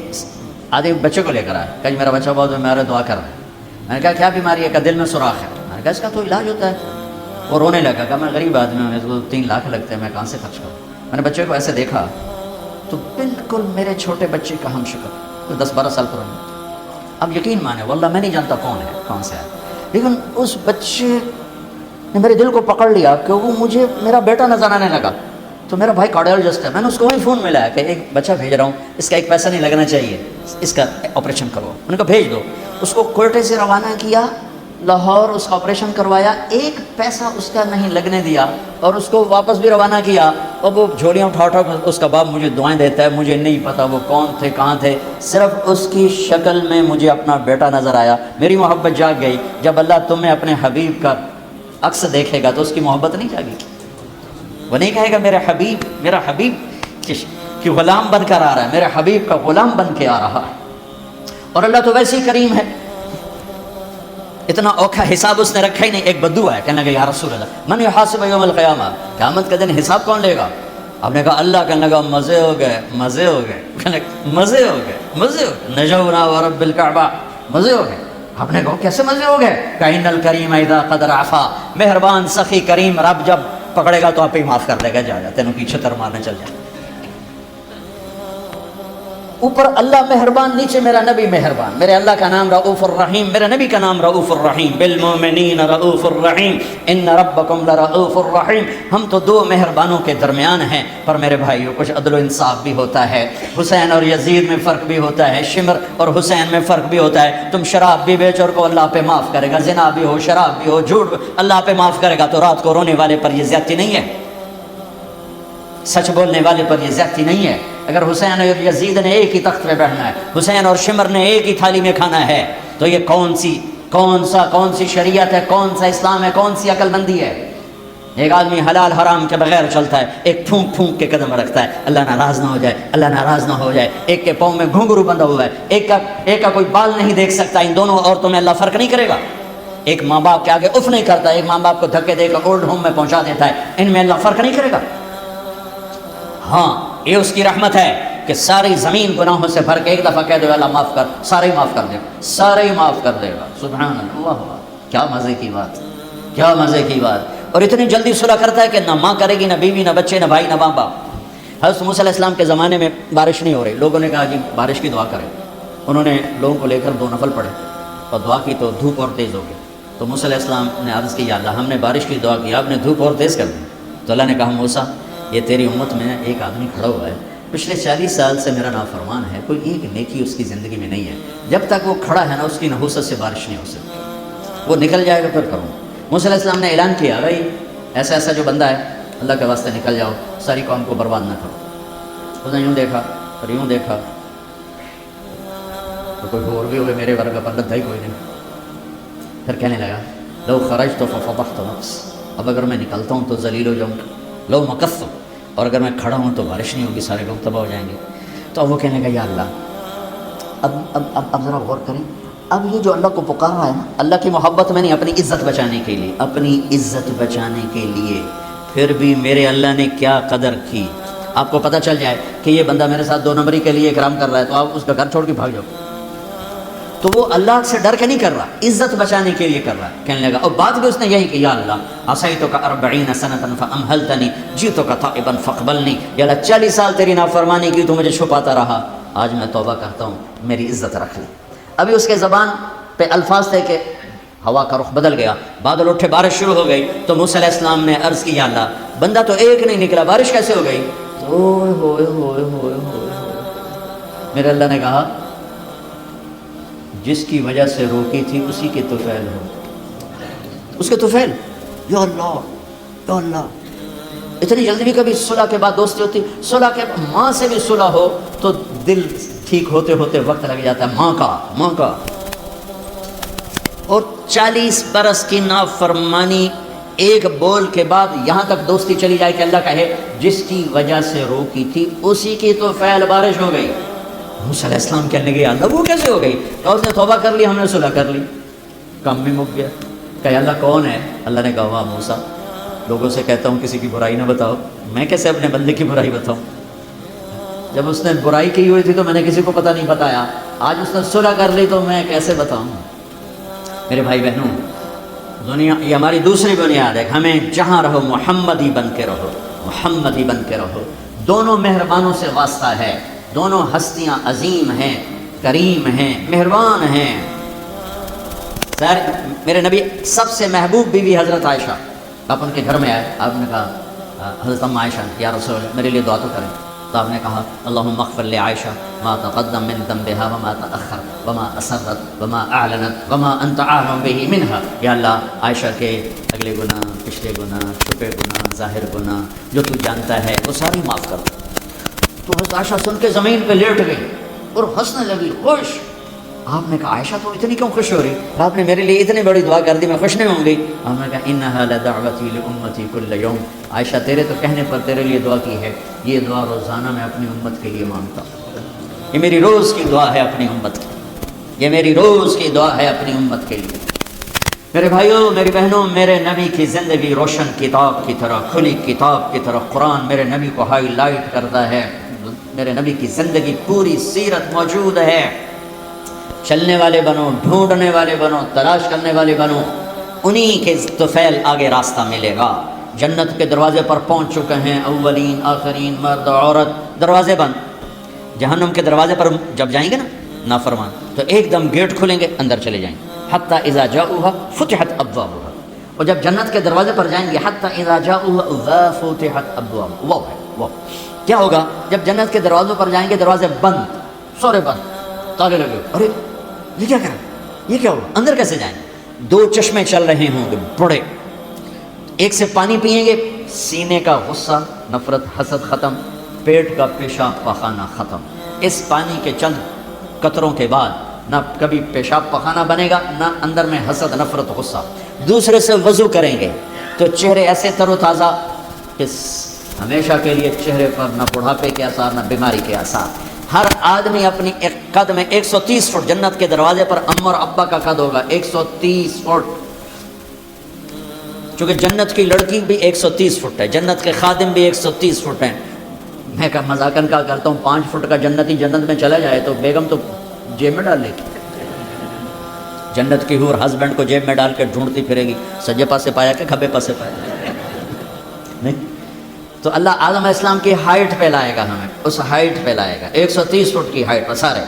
آدمی بچے کو لے کر آیا، کہ میرا بچہ بہت میرا دعا کر رہا ہے. میں نے کہا کیا بیماری ہے؟ کہ دل میں سوراخ ہے. میں نے کہا اس کا تو علاج ہوتا ہے. وہ رونے لگا کہ میں غریب آدمی ہوں، میرے کو 3 لاکھ لگتے ہیں، میں کہاں سے خرچ کروں. میں نے بچے کو ایسے دیکھا تو بالکل میرے چھوٹے بچے کا ہم شکل، تو 10-12 سال پرانے. اب یقین مانے واللہ میں نہیں جانتا کون ہے کون سے ہے، لیکن اس بچے نے میرے دل کو پکڑ لیا کہ وہ مجھے میرا بیٹا نظر آنے لگا. تو میرا بھائی کارڈیولوجسٹ ہے، میں نے اس کو وہی فون ملایا کہ ایک بچہ بھیج رہا ہوں، اس کا ایک پیسہ نہیں لگنا چاہیے، اس کا آپریشن کرو. میں نے کہا بھیج دو. اس کو کوئٹے سے روانہ کیا، لاہور اس کا آپریشن کروایا، ایک پیسہ اس کا نہیں لگنے دیا، اور اس کو واپس بھی روانہ کیا، اور وہ جھولیاں اٹھا اٹھا اس کا باپ مجھے دعائیں دیتا ہے، مجھے نہیں پتا وہ کون تھے کہاں تھے، صرف اس کی شکل میں مجھے اپنا بیٹا نظر آیا، میری محبت جاگ گئی۔ جب اللہ تمہیں اپنے حبیب کا عکس دیکھے گا تو اس کی محبت نہیں جاگی، وہ نہیں کہے گا میرا حبیب کہ غلام بن کر آ رہا ہے، میرے حبیب کا غلام بن کے آ رہا ہے۔ اور اللہ تو ویسے ہی کریم ہے، اتنا اوکھا حساب اس نے رکھا ہی نہیں۔ ایک بدعا ہے، کہنے لگا یا رسول اللہ من یحاسب یوم القیامہ، قیامت کے دن حساب کون لے گا؟ آپ نے کہا اللہ، کہنے لگا مزے ہو گئے مزے ہو گئے، کہنے لگا مزے ہو گئے مزے ہو گئے، نجونا ورب الکعبہ، مزے ہو گئے۔ آپ نے کہا کیسے مزے ہو گئے؟ کہ ان الکریم اذا قدر عفا، مہربان سخی کریم رب جب پکڑے گا تو آپ ہی معاف کر دے گا، جا تینوں پیچھے تر مارنے چل جائے۔ اوپر اللہ مہربان، نیچے میرا نبی مہربان۔ میرے اللہ کا نام رؤوف الرحیم، میرے نبی کا نام رؤوف الرحیم، بالمؤمنین رؤوف الرحیم ان ربکم لرؤوف الرحیم۔ ہم تو دو مہربانوں کے درمیان ہیں، پر میرے بھائیو کچھ عدل و انصاف بھی ہوتا ہے۔ حسین اور یزید میں فرق بھی ہوتا ہے، شمر اور حسین میں فرق بھی ہوتا ہے۔ تم شراب بھی بیچ اور کو اللہ پہ معاف کرے گا، زنا بھی ہو، شراب بھی ہو، جھوٹ بھی اللہ پہ معاف کرے گا، تو رات کو رونے والے پر یہ زیادتی نہیں ہے، سچ بولنے والے پر یہ زیادتی نہیں ہے۔ اگر حسین اور یزید نے ایک ہی تخت پہ بیٹھنا ہے، حسین اور شمر نے ایک ہی تھالی میں کھانا ہے، تو یہ کون سی شریعت ہے، کون سا اسلام ہے، کون سی عقل مندی ہے؟ ایک آدمی حلال حرام کے بغیر چلتا ہے، ایک پھونک پھونک کے قدم رکھتا ہے، اللہ ناراض نہ ہو جائے، اللہ ناراض نہ ہو جائے۔ ایک کے پاؤں میں گھنگرو بندھا ہوا ہے، ایک کا کوئی بال نہیں دیکھ سکتا۔ ان دونوں عورتوں میں اللہ فرق نہیں کرے گا۔ ایک ماں باپ کے آگے اف نہیں کرتا، ایک ماں باپ کو دھکے دے کر اولڈ ہوم میں پہنچا دیتا ہے، ان میں اللہ فرق نہیں کرے گا۔ ہاں یہ اس کی رحمت ہے کہ ساری زمین گناہوں سے بھر کے ایک دفعہ کہہ دو اللہ معاف کر، سارے معاف کر دے گا، سارے معاف کر دے گا۔ سبحان اللہ، کیا مزے کی بات، کیا مزے کی بات۔ اور اتنی جلدی صلح کرتا ہے کہ نہ ماں کرے گی، نہ بیوی، نہ بچے، نہ بھائی، نہ ماں باپ۔ حضرت موسیٰ علیہ السلام کے زمانے میں بارش نہیں ہو رہی، لوگوں نے کہا جی بارش کی دعا کریں۔ انہوں نے لوگوں کو لے کر 2 نفل پڑھے اور دعا کی تو دھوپ اور تیز ہو گئی۔ تو موسیٰ علیہ السلام نے عرض کی یا اللہ ہم نے بارش کی دعا کی، آپ نے دھوپ اور تیز کر دی۔ تو اللہ نے کہا موسیٰ یہ تیری امت میں ایک آدمی کھڑا ہوا ہے، پچھلے 40 سال سے میرا نافرمان ہے، کوئی ایک نیکی اس کی زندگی میں نہیں ہے، جب تک وہ کھڑا ہے نا اس کی نحوست سے بارش نہیں ہو سکتی، وہ نکل جائے گا پھر کروں۔ موسیٰ علیہ السلام نے اعلان کیا بھائی ایسا ایسا جو بندہ ہے اللہ کے واسطے نکل جاؤ، ساری قوم کو برباد نہ کرو۔ اس نے یوں دیکھا اور یوں دیکھا تو کوئی اور بھی ہوئے میرے ورگا پلت ہی کوئی نہیں۔ پھر کہنے لگا لو خرجت ففضحت نفس، اب اگر میں نکلتا ہوں تو ذلیل ہو جاؤں گا، لو مکثت، اور اگر میں کھڑا ہوں تو بارش نہیں ہوگی، سارے لوگ تباہ ہو جائیں گے۔ تو اب وہ کہنے لگا یا اللہ اب ذرا غور کریں، اب یہ جو اللہ کو پکار رہا ہے نا، اللہ کی محبت میں نہیں، اپنی عزت بچانے کے لیے، اپنی عزت بچانے کے لیے، پھر بھی میرے اللہ نے کیا قدر کی۔ آپ کو پتہ چل جائے کہ یہ بندہ میرے ساتھ 2 نمبری کے لیے اکرام کر رہا ہے تو آپ اس کا گھر چھوڑ کے بھاگ جاؤ۔ تو وہ اللہ سے ڈر کے نہیں کر رہا، عزت بچانے کے لیے کر رہا ہے۔ کہنے لگا اور بات بھی اس نے یہی کہ یا اللہ عصیتک 40 سنۃ فامہلتنی جئتک تائبا فاقبلنی، یا اللہ 40 سال تیری نافرمانی کی تو مجھے چھپاتا رہا، آج میں توبہ کرتا ہوں، میری عزت رکھ لی۔ ابھی اس کے زبان پہ الفاظ تھے کہ ہوا کا رخ بدل گیا، بادل اٹھے، بارش شروع ہو گئی۔ تو موسیٰ علیہ السلام نے عرض کی یا اللہ بندہ تو ایک نہیں نکلا، بارش کیسے ہو گئی؟ تو ہوئے میرے اللہ نے کہا جس کی وجہ سے روکی تھی اسی کے طفیل ہو، اس کے طفیل۔ یا اللہ یا اللہ، اتنی جلدی بھی کبھی صلح کے بعد دوستی ہوتی؟ صلح کے ماں سے بھی صلح ہو تو دل ٹھیک ہوتے ہوتے وقت لگ جاتا ہے، ماں کا۔ اور 40 برس کی نافرمانی ایک بول کے بعد یہاں تک دوستی چلی جائے کہ اللہ کہے جس کی وجہ سے روکی تھی اسی کی تو فعل بارش ہو گئی۔ موسیٰ علیہ السلام کہنے لگے اللہ وہ کیسے ہو گئی؟ اور اس نے توبہ کر لی، ہم نے صلح کر لی، کام بھی مک گیا۔ کہ اللہ کون ہے؟ اللہ نے کہا واہ موسیٰ، لوگوں سے کہتا ہوں کسی کی برائی نہ بتاؤ، میں کیسے اپنے بندے کی برائی بتاؤں؟ جب اس نے برائی کی ہوئی تھی تو میں نے کسی کو پتہ نہیں بتایا، آج اس نے صلح کر لی تو میں کیسے بتاؤں؟ میرے بھائی بہنوں، دنیا یہ ہماری دوسری بنیاد ہے، ہمیں جہاں رہو محمدی بن کے رہو، محمدی بن کے رہو۔ دونوں مہربانوں سے واسطہ ہے، دونوں ہستیاں عظیم ہیں، کریم ہیں، مہربان ہیں۔ سر میرے نبی سب سے محبوب بیوی حضرت عائشہ، آپ ان کے گھر میں آئے، آپ نے کہا حضرت ام عائشہ یا رسول میرے لیے دعا تو کریں۔ تو آپ نے کہا اللہم اغفر لعائشہ ما تقدم من ذنبها وما تأخر وما اسرت وما اعلنت وما انت اعلم به منها، یا اللہ عائشہ کے اگلے گناہ، پچھلے گناہ، چھپے گناہ، ظاہر گناہ جو تو جانتا ہے وہ ساری معاف کر دو۔ تو حضرت عائشہ سن کے زمین پہ لیٹ گئی اور ہنسنے لگی، خوش۔ آپ نے کہا عائشہ تو اتنی کیوں خوش ہو رہی؟ آپ نے میرے لیے اتنی بڑی دعا کر دی، میں خوش نہیں ہوں گی؟ آپ نے کہا انہا لدعوتی لامتی کل یوم، عائشہ تیرے تو کہنے پر تیرے لیے دعا کی ہے، یہ دعا روزانہ میں اپنی امت کے لیے مانگتا ہوں، یہ میری روز کی دعا ہے اپنی امت کی، یہ میری روز کی دعا ہے اپنی امت کے لیے۔ میرے بھائیوں، میری بہنوں، میرے نبی کی زندگی روشن کتاب کی طرح، کھلی کتاب کی طرح قرآن میرے نبی کو ہائی لائٹ کرتا ہے۔ میرے نبی کی زندگی پوری سیرت موجود ہے۔ چلنے والے بنو، ڈھونڈنے والے بنو، تلاش کرنے والے بنو، انہی کے طفیل آگے راستہ ملے گا۔ جنت کے دروازے پر پہنچ چکے ہیں، اولین آخرین، مرد عورت، دروازے بند۔ جہنم کے دروازے پر جب جائیں گے نا نافرمان، تو ایک دم گیٹ کھلیں گے، اندر چلے جائیں گے۔ حتی اذا جاؤها فتحت ابوابها، اور جب جنت کے دروازے پر جائیں گے، حتی اذا جاؤها فتحت ابوابها، وہ کیا ہوگا جب جنت کے دروازوں پر جائیں گے؟ دروازے بند، سورے بند، تالے لگے، ارے یہ کیا کریں، یہ کیا ہوگا، اندر کیسے جائیں گے؟ دو چشمے چل رہے ہوں گے بڑے، ایک سے پانی پئیں گے، سینے کا غصہ، نفرت، حسد ختم، پیٹ کا پیشاب پخانہ ختم۔ اس پانی کے چند قطروں کے بعد نہ کبھی پیشاب پخانہ بنے گا، نہ اندر میں حسد، نفرت، غصہ۔ دوسرے سے وضو کریں گے تو چہرے ایسے تر و تازہ کہ ہمیشہ کے لیے چہرے پر نہ بڑھاپے کے آثار، نہ بیماری کے آثار۔ ہر آدمی اپنی ایک قد میں 130 فٹ، جنت کے دروازے پر اماں اور ابا کا قد ہوگا 130 فٹ، چونکہ جنت کی لڑکی بھی 130 فٹ ہے، جنت کے خادم بھی 130 فٹ ہیں۔ میں مذاقن کا کرتا ہوں 5 فٹ کا جنتی جنت میں چلا جائے تو بیگم تو جیب میں ڈال لے گی، جنت کی حور ہسبینڈ کو جیب میں ڈال کے ڈھونڈتی پھرے گی، سجے پاسے پایا کہ کھبے پاسے پایا، نہیں؟ تو اللہ آدم علیہ السلام کی ہائٹ پہ لائے گا، ہمیں اس ہائٹ پہ لائے گا، 130 فٹ کی ہائٹ پر، سارے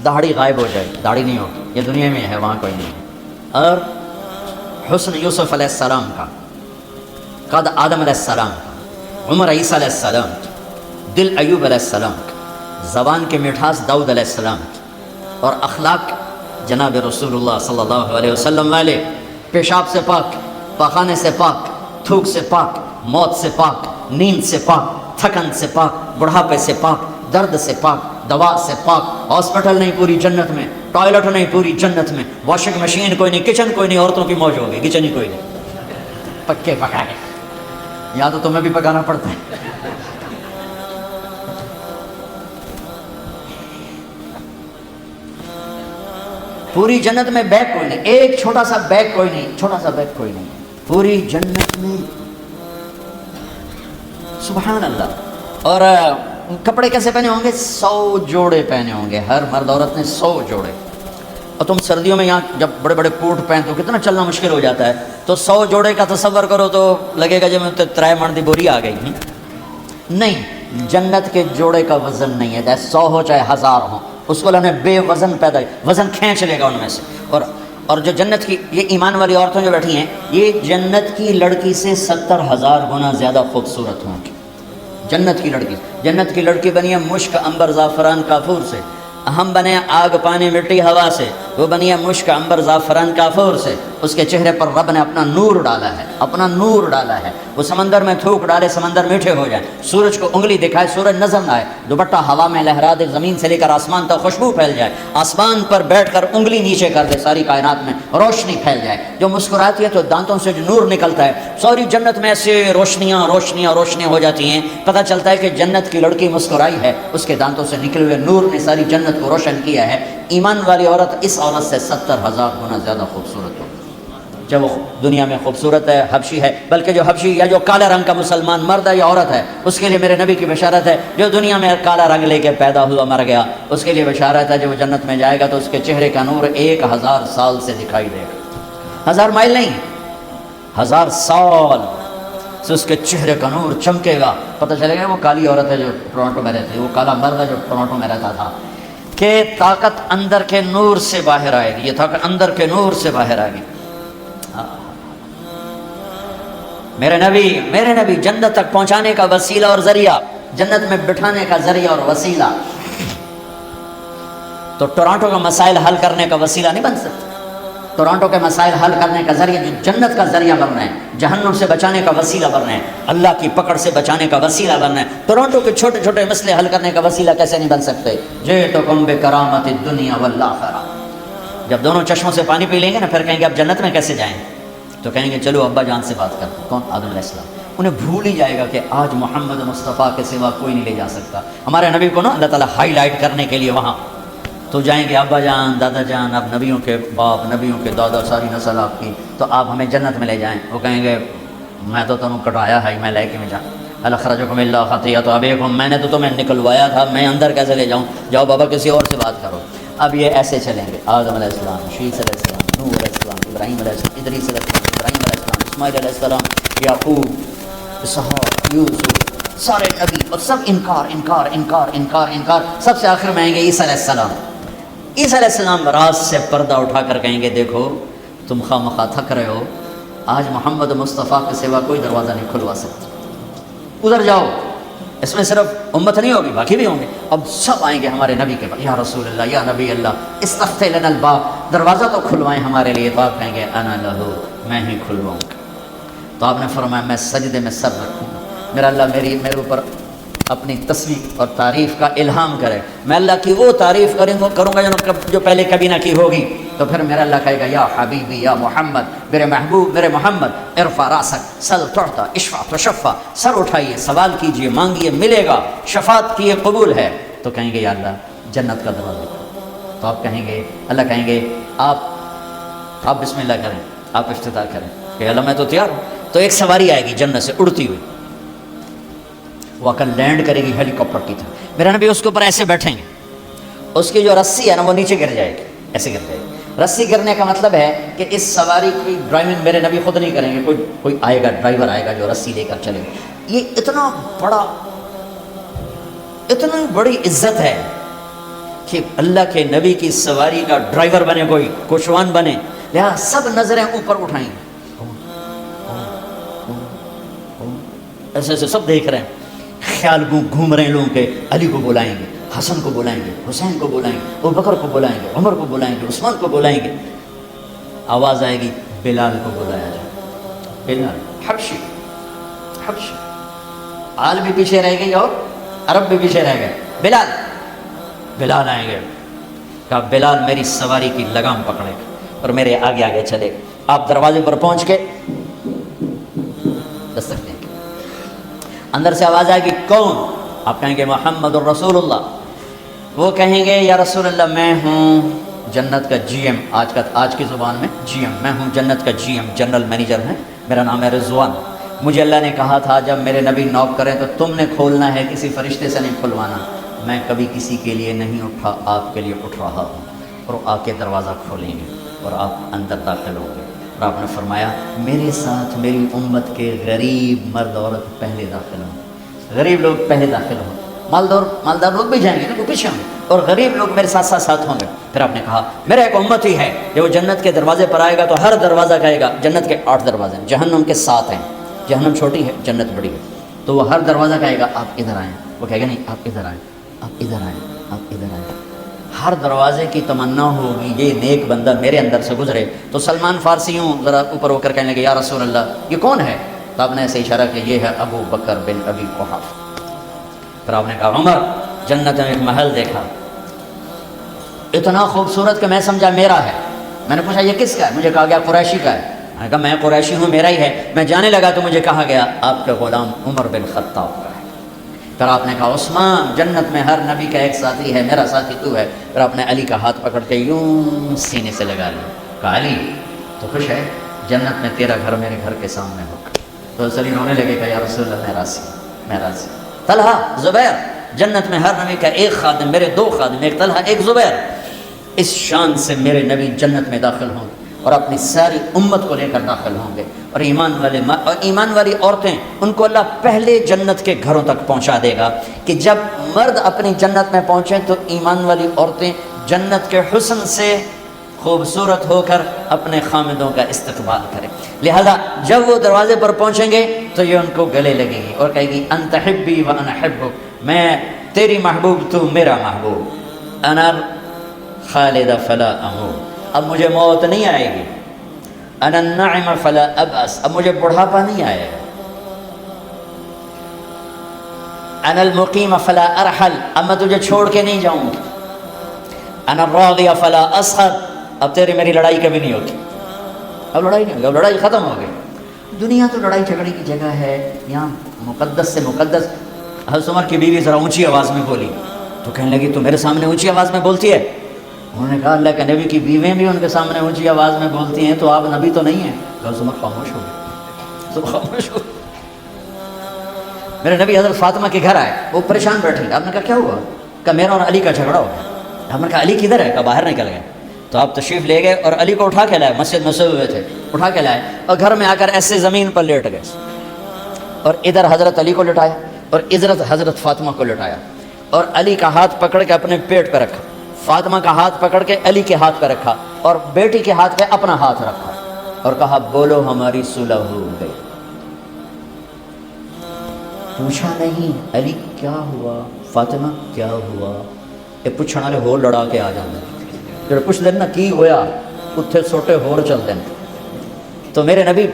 داڑھی غائب ہو جائے گی، داڑھی نہیں ہوگی، یہ دنیا میں ہے، وہاں کوئی نہیں ہے۔ اور حسن یوسف علیہ السلام کا، قد آدم علیہ السلام کا، عمر عیسیٰ علیہ السلام کی، دل ایوب علیہ السلام کا، زبان کے مٹھاس داؤد علیہ السلام کی، اور اخلاق جناب رسول اللہ صلی اللہ علیہ وسلم والے، پیشاب سے پاک، پاخانے سے پاک، تھوک سے پاک، موت سے پاک، نیند سے پاک، تھکن سے پاک، بڑھاپے سے پاک، درد سے پاک، دوا سے پاک۔ ہاسپٹل نہیں پوری جنت میں، ٹوائلٹ نہیں پوری جنت میں، واشنگ مشین کوئی نہیں، کچن کوئی نہیں، عورتوں کی موج ہوگی، کچن ہی کوئی نہیں، پکے پکائے، یا تو تمہیں بھی پکانا پڑتا ہے۔ پوری جنت میں بیگ کوئی نہیں، ایک چھوٹا سا بیگ کوئی نہیں، چھوٹا سا بیگ کوئی نہیں پوری جنت میں، سبحان اللہ۔ اور کپڑے کیسے پہنے ہوں گے؟ 100 جوڑے پہنے ہوں گے، ہر مرد عورت نے 100 جوڑے۔ اور تم سردیوں میں یہاں جب بڑے بڑے کوٹ پہنتے ہو کتنا چلنا مشکل ہو جاتا ہے، تو 100 جوڑے کا تصور کرو تو لگے گا جب ترائے من دی بوری آ گئی۔ نہیں، جنت کے جوڑے کا وزن نہیں ہے، چاہے 100 ہو چاہے 1000 ہو، اس کو اللہ نے بے وزن پیدا، وزن کھینچ لے گا ان میں سے۔ اور جو جنت کی یہ ایمان والی عورتیں جو بیٹھی ہیں، یہ جنت کی لڑکی سے 70,000 گنا زیادہ خوبصورت ہوں گی۔ جنت کی لڑکی بنی ہے مشک، عنبر، زعفران، کافور سے، ہم بنے آگ، پانی، مٹی، ہوا سے، وہ بنی ہے مشک، عنبر، زعفران، کافور سے۔ اس کے چہرے پر رب نے اپنا نور ڈالا ہے، اپنا نور ڈالا ہے۔ وہ سمندر میں تھوک ڈالے، سمندر میٹھے ہو جائیں، سورج کو انگلی دکھائے، سورج نظر نہ آئے، دوپٹہ ہوا میں لہرا دے، زمین سے لے کر آسمان تک خوشبو پھیل جائے، آسمان پر بیٹھ کر انگلی نیچے کر دے، ساری کائنات میں روشنی پھیل جائے، جو مسکراتی ہے تو دانتوں سے جو نور نکلتا ہے، ساری جنت میں ایسے روشنیاں روشنیاں روشنیاں ہو جاتی ہیں، پتہ چلتا ہے کہ جنت کی لڑکی مسکرائی ہے، اس کے دانتوں سے نکلے ہوئے نور نے ساری جنت کو روشن کیا ہے۔ ایمان والی عورت اس عورت سے 70,000 گنا زیادہ خوبصورت ہو، جب وہ دنیا میں خوبصورت ہے، حبشی ہے، بلکہ جو حبشی یا جو کالا رنگ کا مسلمان مرد ہے یا عورت ہے، اس کے لیے میرے نبی کی بشارت ہے، جو دنیا میں کالا رنگ لے کے پیدا ہوا مر گیا، اس کے لیے بشارت ہے، جو وہ جنت میں جائے گا تو اس کے چہرے کا نور 1000 سال سے دکھائی دے گا، 1000 مائل نہیں، 1000 سال سے اس کے چہرے کا نور چمکے گا۔ پتہ چلے گا وہ کالی عورت ہے جو ٹورانٹو میں رہتی ہے، وہ کالا مرد ہے جو ٹورانٹو میں رہتا تھا، کہ طاقت اندر کے نور سے باہر آئے گی، یہ طاقت اندر کے نور سے باہر آئے گی۔ میرے نبی جنت تک پہنچانے کا وسیلہ اور ذریعہ جنت میں بٹھانے کا ذریعہ اور وسیلہ، تو ٹورانٹو کا مسائل حل کرنے کا وسیلہ نہیں بن سکتا۔ ٹورانٹو کے مسائل حل کرنے کا ذریعہ جو جنت کا ذریعہ بن رہے ہیں، جہنم سے بچانے کا وسیلہ بن رہے ہیں، اللہ کی پکڑ سے بچانے کا وسیلہ بن رہے ہیں، ٹورانٹو کے چھوٹے چھوٹے مسئلے حل کرنے کا وسیلہ کیسے نہیں بن سکتے؟ جئتکم بکرامت الدنیا والآخرہ۔ جب دونوں چشموں سے پانی پی لیں گے نا، پھر کہیں گے اب جنت میں کیسے جائیں؟ تو کہیں گے چلو ابا جان سے بات کرتے ہیں۔ کون؟ آدم علیہ السلام۔ انہیں بھول ہی جائے گا کہ آج محمد مصطفیٰ کے سوا کوئی نہیں لے جا سکتا۔ ہمارے نبی کو نا اللہ تعالیٰ ہائی لائٹ کرنے کے لیے وہاں تو جائیں گے، ابا جان، دادا جان، اب نبیوں کے باپ، نبیوں کے دادا، ساری نسل آپ کی، تو آپ ہمیں جنت میں لے جائیں۔ وہ کہیں گے میں تو تمہیں کٹایا ہے، میں لے کے میں جاؤں، اخرجکم اللہ خطیئۃ ابیکم، میں نے تو تمہیں نکلوایا تھا، میں اندر کیسے لے جاؤں؟ جاؤ بابا کسی اور سے بات کرو۔ اب یہ ایسے چلیں گے، آدم علیہ السلام، شیث علیہ السلام، نوح علیہ السلام، ابراہیم علیہ السلام، ادریس علیہ السلام، ابراہیم علیہ السلام، اسماعیل علیہ السلام، یعقوب، اسحاق، یوسف، سارے نبی، اور سب انکار انکار انکار انکار انکار، سب سے آخر میں آئیں گے عیسیٰ علیہ السلام۔ عیسیٰ علیہ السلام راز سے پردہ اٹھا کر کہیں گے دیکھو تم خواہ مخواہ تھک رہے ہو، آج محمد مصطفیٰ کے سوا کوئی دروازہ نہیں کھلوا سکتا، ادھر جاؤ۔ اس میں صرف امت نہیں ہوگی، باقی بھی ہوں گے۔ اب سب آئیں گے ہمارے نبی کے پاس، یا رسول اللہ، یا نبی اللہ، استفتح لنا الباب، دروازہ تو کھلوائیں ہمارے لیے۔ تو آپ کہیں گے انا لہو، میں ہی کھلواؤں گا۔ تو آپ نے فرمایا میں سجدے میں سر رکھوں گا، میرا اللہ میرے اوپر اپنی تصویر اور تعریف کا الہام کرے، میں اللہ کی وہ تعریف کروں گا جو پہلے کبھی نہ کی ہوگی۔ تو پھر میرا اللہ کہے گا یا حبیبی یا محمد، میرے محبوب میرے محمد، ارفع راسک سل تعطیٰ اشفع تشفع، سر اٹھائیے، سوال کیجئے، مانگیے، ملے گا، شفاعت کیے قبول ہے۔ تو کہیں گے یا اللہ جنت کا دروازہ کھولو۔ تو آپ کہیں گے، اللہ کہیں گے آپ بسم اللہ کریں، آپ افتتاح کریں کہ اللہ میں تو تیار ہوں۔ تو ایک سواری آئے گی جنت سے اڑتی ہوئی، وہ کل لینڈ کرے گی ہیلی کاپٹر کی طرح، میرا نبی اس کے اوپر ایسے بیٹھیں گے، اس کی جو رسی ہے نا وہ نیچے گر جائے گی، ایسے گر جائے گی۔ رسی گرنے کا مطلب ہے کہ اس سواری کی ڈرائیونگ میرے نبی خود نہیں کریں گے، کوئی آئے گا، ڈرائیور آئے گا جو رسی لے کر چلے گا۔ یہ اتنی بڑی عزت ہے کہ اللہ کے نبی کی سواری کا ڈرائیور بنے، کوئی کوشوان بنے، لہٰذا سب نظریں اوپر اٹھائیں گے، ایسے ایسے سب دیکھ رہے ہیں، خیال گھوم رہے ہیں لوگوں کے، علی کو بلائیں گے، حسن کو بلائیں گے، حسین کو بلائیں گے، ابوبکر کو بلائیں گے، عمر کو بلائیں گے، عثمان کو بلائیں گے۔ آواز آئے گی بلال کو بلایا جائے، بلال حبشی، آل بھی پیچھے رہ گئی اور عرب بھی پیچھے رہ گئے، بلال آئیں گے، کہا بلال میری سواری کی لگام پکڑے گا اور میرے آگے آگے چلے گا۔ آپ دروازے پر پہنچ کے دستک دیں گے، اندر سے آواز آئے گی کون؟ آپ کہیں گے محمد الرسول اللہ۔ وہ کہیں گے یا رسول اللہ میں ہوں جنت کا جی ایم، آج کی زبان میں جی ایم، میں ہوں جنت کا جی ایم، جنرل مینیجر ہے، میرا نام ہے رضوان۔ مجھے اللہ نے کہا تھا جب میرے نبی نوک کریں تو تم نے کھولنا ہے، کسی فرشتے سے نہیں کھلوانا۔ میں کبھی کسی کے لیے نہیں اٹھا، آپ کے لیے اٹھ رہا ہوں، اور آ کے دروازہ کھولیں گے اور آپ اندر داخل ہوں گے۔ اور آپ نے فرمایا میرے ساتھ میری امت کے غریب مرد عورت پہلے داخل ہوں، غریب لوگ پہلے داخل ہوں، مالدار لوگ بھی جائیں گے نا، وہ پیچھے ہوں گے، اور غریب لوگ میرے ساتھ ساتھ ہوں گے۔ پھر آپ نے کہا میرا ایک امت ہی ہے جو جنت کے دروازے پر آئے گا تو ہر دروازہ کہے گا، جنت کے 8 دروازے ہیں، جہنم کے 7 ہیں، جہنم چھوٹی ہے جنت بڑی ہے، تو وہ ہر دروازہ کہے گا آپ ادھر آئیں، وہ کہے گا نہیں آپ ادھر آئیں، آپ ادھر آئیں، آپ ادھر آئیں۔ ہر دروازے کی تمنا ہوگی یہ نیک بندہ میرے اندر سے گزرے۔ تو سلمان فارسی ہوں ذرا اوپر ہو کر کہنے لگے یا رسول اللہ یہ کون ہے؟ تو آپ نے ایسے اشارہ کہ یہ ہے ابو بکر بن ابی قحافہ۔ پھر آپ نے کہا عمر جنت میں ایک محل دیکھا اتنا خوبصورت کہ میں سمجھا میرا ہے۔ میں نے پوچھا یہ کس کا ہے؟ مجھے کہا گیا قریشی کا ہے۔ میں نے کہا میں قریشی ہوں، میرا ہی ہے۔ میں جانے لگا تو مجھے کہا گیا آپ کے غلام عمر بن خطاب کا ہے۔ پھر آپ نے کہا عثمان جنت میں ہر نبی کا ایک ساتھی ہے، میرا ساتھی تو ہے۔ پھر آپ نے علی کا ہاتھ پکڑ کے یوں سینے سے لگا لیا، کہا علی تو خوش ہے جنت میں تیرا گھر میرے گھر کے سامنے ہوگا۔ تو علی رونے لگے کہ یا رسول اللہ میں راضی، میں راضی۔ طلحہ زبیر جنت میں ہر نبی کا ایک خادم، میرے 2 خادم، ایک طلحہ ایک زبیر، اس شان سے میرے نبی جنت میں داخل ہوں گے اور اپنی ساری امت کو لے کر داخل ہوں گے۔ اور ایمان والی عورتیں ان کو اللہ پہلے جنت کے گھروں تک پہنچا دے گا کہ جب مرد اپنی جنت میں پہنچیں تو ایمان والی عورتیں جنت کے حسن سے خوبصورت ہو کر اپنے خامدوں کا استقبال کرے. لہذا جب وہ دروازے پر پہنچیں گے تو یہ ان کو گلے لگے گی اور کہے گی انت حبی و انا حبک، میں تیری محبوب تو میرا محبوب. انا خالد فلا اموت، اب مجھے موت نہیں آئے گی. انا النعم فلا ابأس، اب مجھے بڑھاپا نہیں آئے گا. انا المقیم فلا ارحل، اب میں تجھے چھوڑ کے نہیں جاؤں گی. انا الراضی فلا اسخط، اب تیری میری لڑائی کبھی نہیں ہوگی. اب لڑائی نہیں ہوگی، اب لڑائی ختم ہو گئی. دنیا تو لڑائی جھگڑے کی جگہ ہے، یہاں مقدس سے مقدس. حضرت عمر کی بیوی ذرا اونچی آواز میں بولی تو کہنے لگی تو میرے سامنے اونچی آواز میں بولتی ہے. انہوں نے کہا اللہ کے نبی کی بیویں بھی ان کے سامنے اونچی آواز میں بولتی ہیں تو آپ نبی تو نہیں ہیں. حضرت عمر خاموش ہو گئے، تو خاموش ہو. میرے نبی حضرت فاطمہ کے گھر آئے، وہ پریشان بیٹھے. آپ نے کہا کیا ہوا؟ کہ میرا اور علی کا جھگڑا ہو گیا. ہم نے کہا علی کدھر ہے؟ کہ باہر نکل گئے. تو آپ تشریف لے گئے اور علی کو اٹھا کے لائے. مسجد میں سوئے ہوئے تھے، اٹھا کے لائے اور گھر میں آ کر ایسے زمین پر لیٹ گئے اور ادھر حضرت علی کو لٹایا اور ادھر حضرت فاطمہ کو لٹایا اور علی کا ہاتھ پکڑ کے اپنے پیٹ پہ رکھا، فاطمہ کا ہاتھ پکڑ کے علی کے ہاتھ پہ رکھا اور بیٹی کے ہاتھ پہ اپنا ہاتھ رکھا اور کہا بولو ہماری صلح ہو گئی. پوچھا نہیں علی کیا ہوا، فاطمہ کیا ہوا. یہ پوچھنے والے ہو لڑا کے آ جاندے جڑے پوچھ دینا کی ہویا اتھے سوٹے ہور چل دیں. تو میرے نبی،